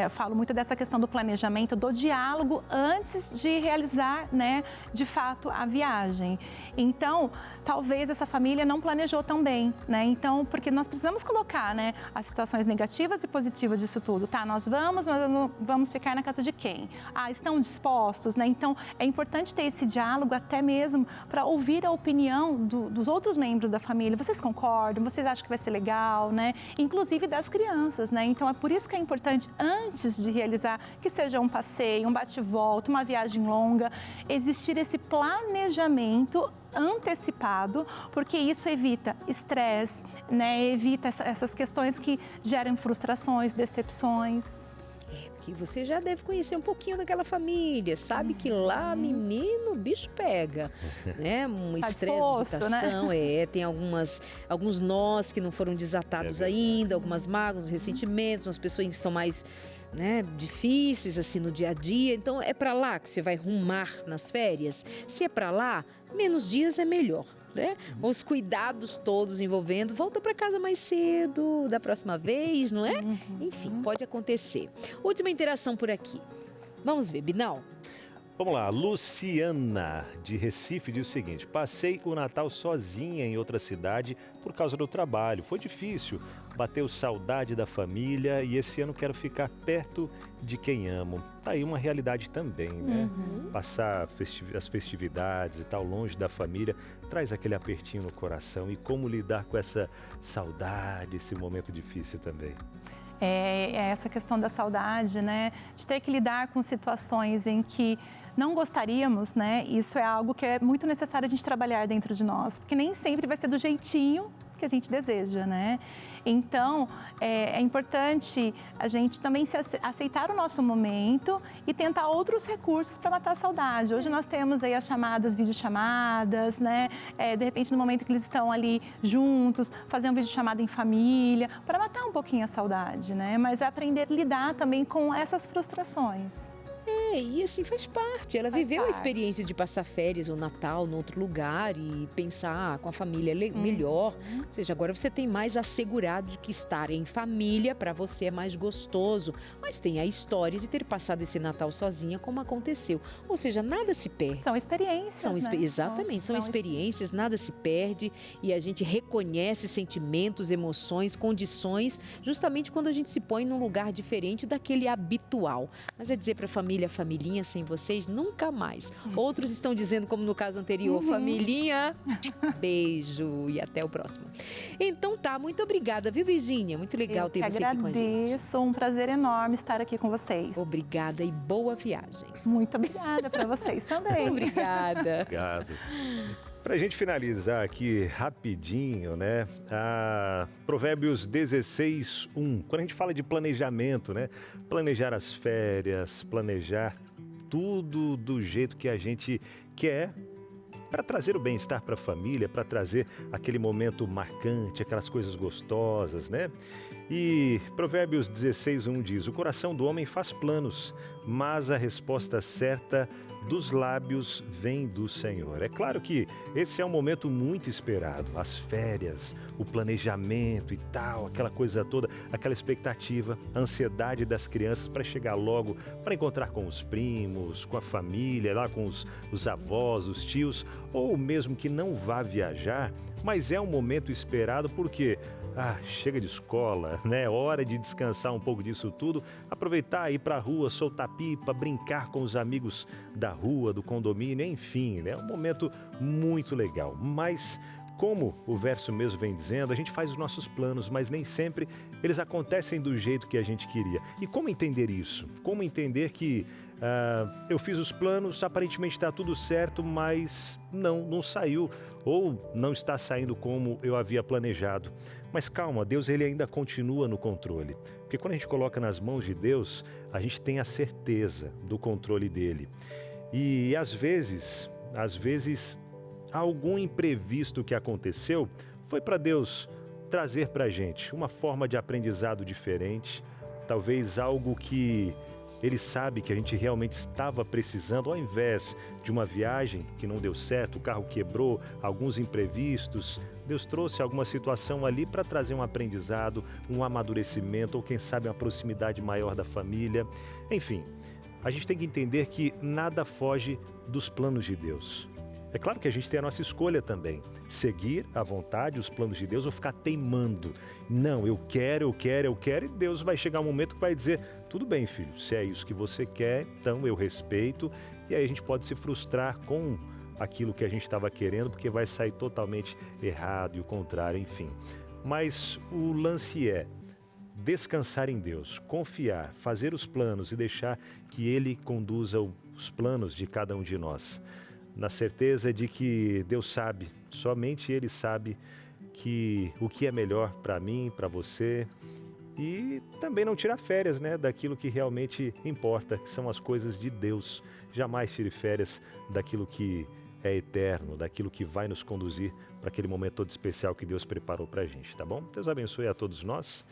eu falo muito dessa questão do planejamento, do diálogo antes de realizar, né, de fato, a viagem. Então, talvez essa família não planejou tão bem, né? Então, porque nós precisamos colocar, né, as situações negativas e positivas disso tudo, tá? Nós vamos, mas vamos ficar na casa de quem? Estão dispostos, né? Então, é importante ter esse diálogo até mesmo para ouvir a opinião dos outros membros da família. Vocês concordam? Vocês acham que vai ser legal, né? Inclusive das crianças, né? Então, é por isso que é importante, antes de realizar, que seja um passeio, um bate-volta, uma viagem longa, existir esse planejamento antecipado, porque isso evita estresse, né? Evita essas questões que geram frustrações, decepções. Que você já deve conhecer um pouquinho daquela família, sabe que lá, menino, o bicho pega, né? Um estresse de votação, né? Tem alguns nós que não foram desatados ainda, algumas mágoas, ressentimentos, umas pessoas que são mais, né, difíceis assim no dia a dia. Então é para lá que você vai rumar nas férias. Se é para lá, menos dias é melhor, né? Os cuidados todos envolvendo, volta para casa mais cedo da próxima vez, não é? Enfim, pode acontecer. Última interação por aqui. Vamos ver, Binal? Vamos lá, Luciana, de Recife, diz o seguinte: passei o Natal sozinha em outra cidade por causa do trabalho. Foi difícil, bateu saudade da família e esse ano quero ficar perto de quem amo. Tá aí uma realidade também, né? Passar as festividades e tal, longe da família, traz aquele apertinho no coração. E como lidar com essa saudade, esse momento difícil também? É essa questão da saudade, né? De ter que lidar com situações em que não gostaríamos, né? Isso é algo que é muito necessário a gente trabalhar dentro de nós, porque nem sempre vai ser do jeitinho que que a gente deseja, né? Então, é importante a gente também aceitar o nosso momento e tentar outros recursos para matar a saudade. Hoje nós temos aí as chamadas, videochamadas, né? De repente, no momento que eles estão ali juntos, fazer uma videochamada em família, para matar um pouquinho a saudade, né? Mas é aprender a lidar também com essas frustrações. E assim faz parte. Ela viveu a experiência de passar férias ou Natal em outro lugar e pensar com a família melhor. Ou seja, agora você tem mais assegurado de que estar em família para você é mais gostoso. Mas tem a história de ter passado esse Natal sozinha, como aconteceu. Ou seja, nada se perde. São experiências, né? Exatamente, são experiências, nada se perde e a gente reconhece sentimentos, emoções, condições, justamente quando a gente se põe num lugar diferente daquele habitual. Mas é dizer para a familhinha, sem vocês, nunca mais. Outros estão dizendo, como no caso anterior, familhinha, beijo e até o próximo. Então tá, muito obrigada, viu, Virgínia? Muito legal ter você aqui com a gente. Agradeço, um prazer enorme estar aqui com vocês. Obrigada e boa viagem. Muito obrigada para vocês também. Obrigada. Obrigado. Para a gente finalizar aqui rapidinho, né? Provérbios 16:1. Quando a gente fala de planejamento, né? Planejar as férias, planejar tudo do jeito que a gente quer para trazer o bem-estar para a família, para trazer aquele momento marcante, aquelas coisas gostosas, né? E Provérbios 16:1 diz: o coração do homem faz planos, mas a resposta certa dos lábios vem do Senhor. É claro que esse é um momento muito esperado, as férias, o planejamento e tal, aquela coisa toda, aquela expectativa, a ansiedade das crianças para chegar logo, para encontrar com os primos, com a família, lá com os avós, os tios, ou mesmo que não vá viajar, mas é um momento esperado porque chega de escola, né? Hora de descansar um pouco disso tudo, aproveitar, ir para a rua, soltar pipa, brincar com os amigos da rua, do condomínio, enfim, né? Um momento muito legal. Mas, como o verso mesmo vem dizendo, a gente faz os nossos planos, mas nem sempre eles acontecem do jeito que a gente queria. E como entender isso? Como entender que eu fiz os planos, aparentemente está tudo certo, mas não saiu ou não está saindo como eu havia planejado. Mas calma, Deus ele ainda continua no controle. Porque quando a gente coloca nas mãos de Deus, a gente tem a certeza do controle dele. E às vezes, algum imprevisto que aconteceu foi para Deus trazer para a gente uma forma de aprendizado diferente, talvez algo que Ele sabe que a gente realmente estava precisando, ao invés de uma viagem que não deu certo, o carro quebrou, alguns imprevistos. Deus trouxe alguma situação ali para trazer um aprendizado, um amadurecimento ou quem sabe uma proximidade maior da família. Enfim, a gente tem que entender que nada foge dos planos de Deus. É claro que a gente tem a nossa escolha também, seguir à vontade os planos de Deus ou ficar teimando. Não, eu quero, e Deus vai chegar um momento que vai dizer, tudo bem, filho, se é isso que você quer, então eu respeito. E aí a gente pode se frustrar com aquilo que a gente estava querendo, porque vai sair totalmente errado e o contrário, enfim. Mas o lance é descansar em Deus, confiar, fazer os planos e deixar que Ele conduza os planos de cada um de nós. Na certeza de que Deus sabe, somente Ele sabe o que é melhor para mim, para você. E também não tirar férias, né, daquilo que realmente importa, que são as coisas de Deus. Jamais tire férias daquilo que é eterno, daquilo que vai nos conduzir para aquele momento todo especial que Deus preparou para a gente, tá bom? Deus abençoe a todos nós.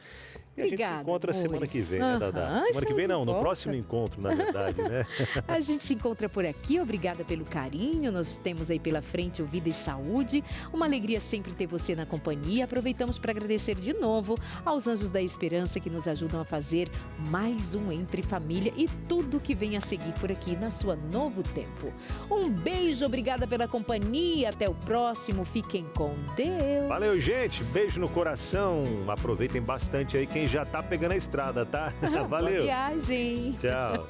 E a gente se encontra semana que vem, né, Dadá? Semana que vem não, no próximo encontro, na verdade, né? A gente se encontra por aqui, obrigada pelo carinho, nós temos aí pela frente o Vida e Saúde, uma alegria sempre ter você na companhia. Aproveitamos para agradecer de novo aos Anjos da Esperança que nos ajudam a fazer mais um Entre Família e tudo que vem a seguir por aqui na sua Novo Tempo. Um beijo, obrigada pela companhia, até o próximo, fiquem com Deus. Valeu, gente, beijo no coração, aproveitem bastante aí quem já tá pegando a estrada, tá? Valeu. Boa viagem. Tchau.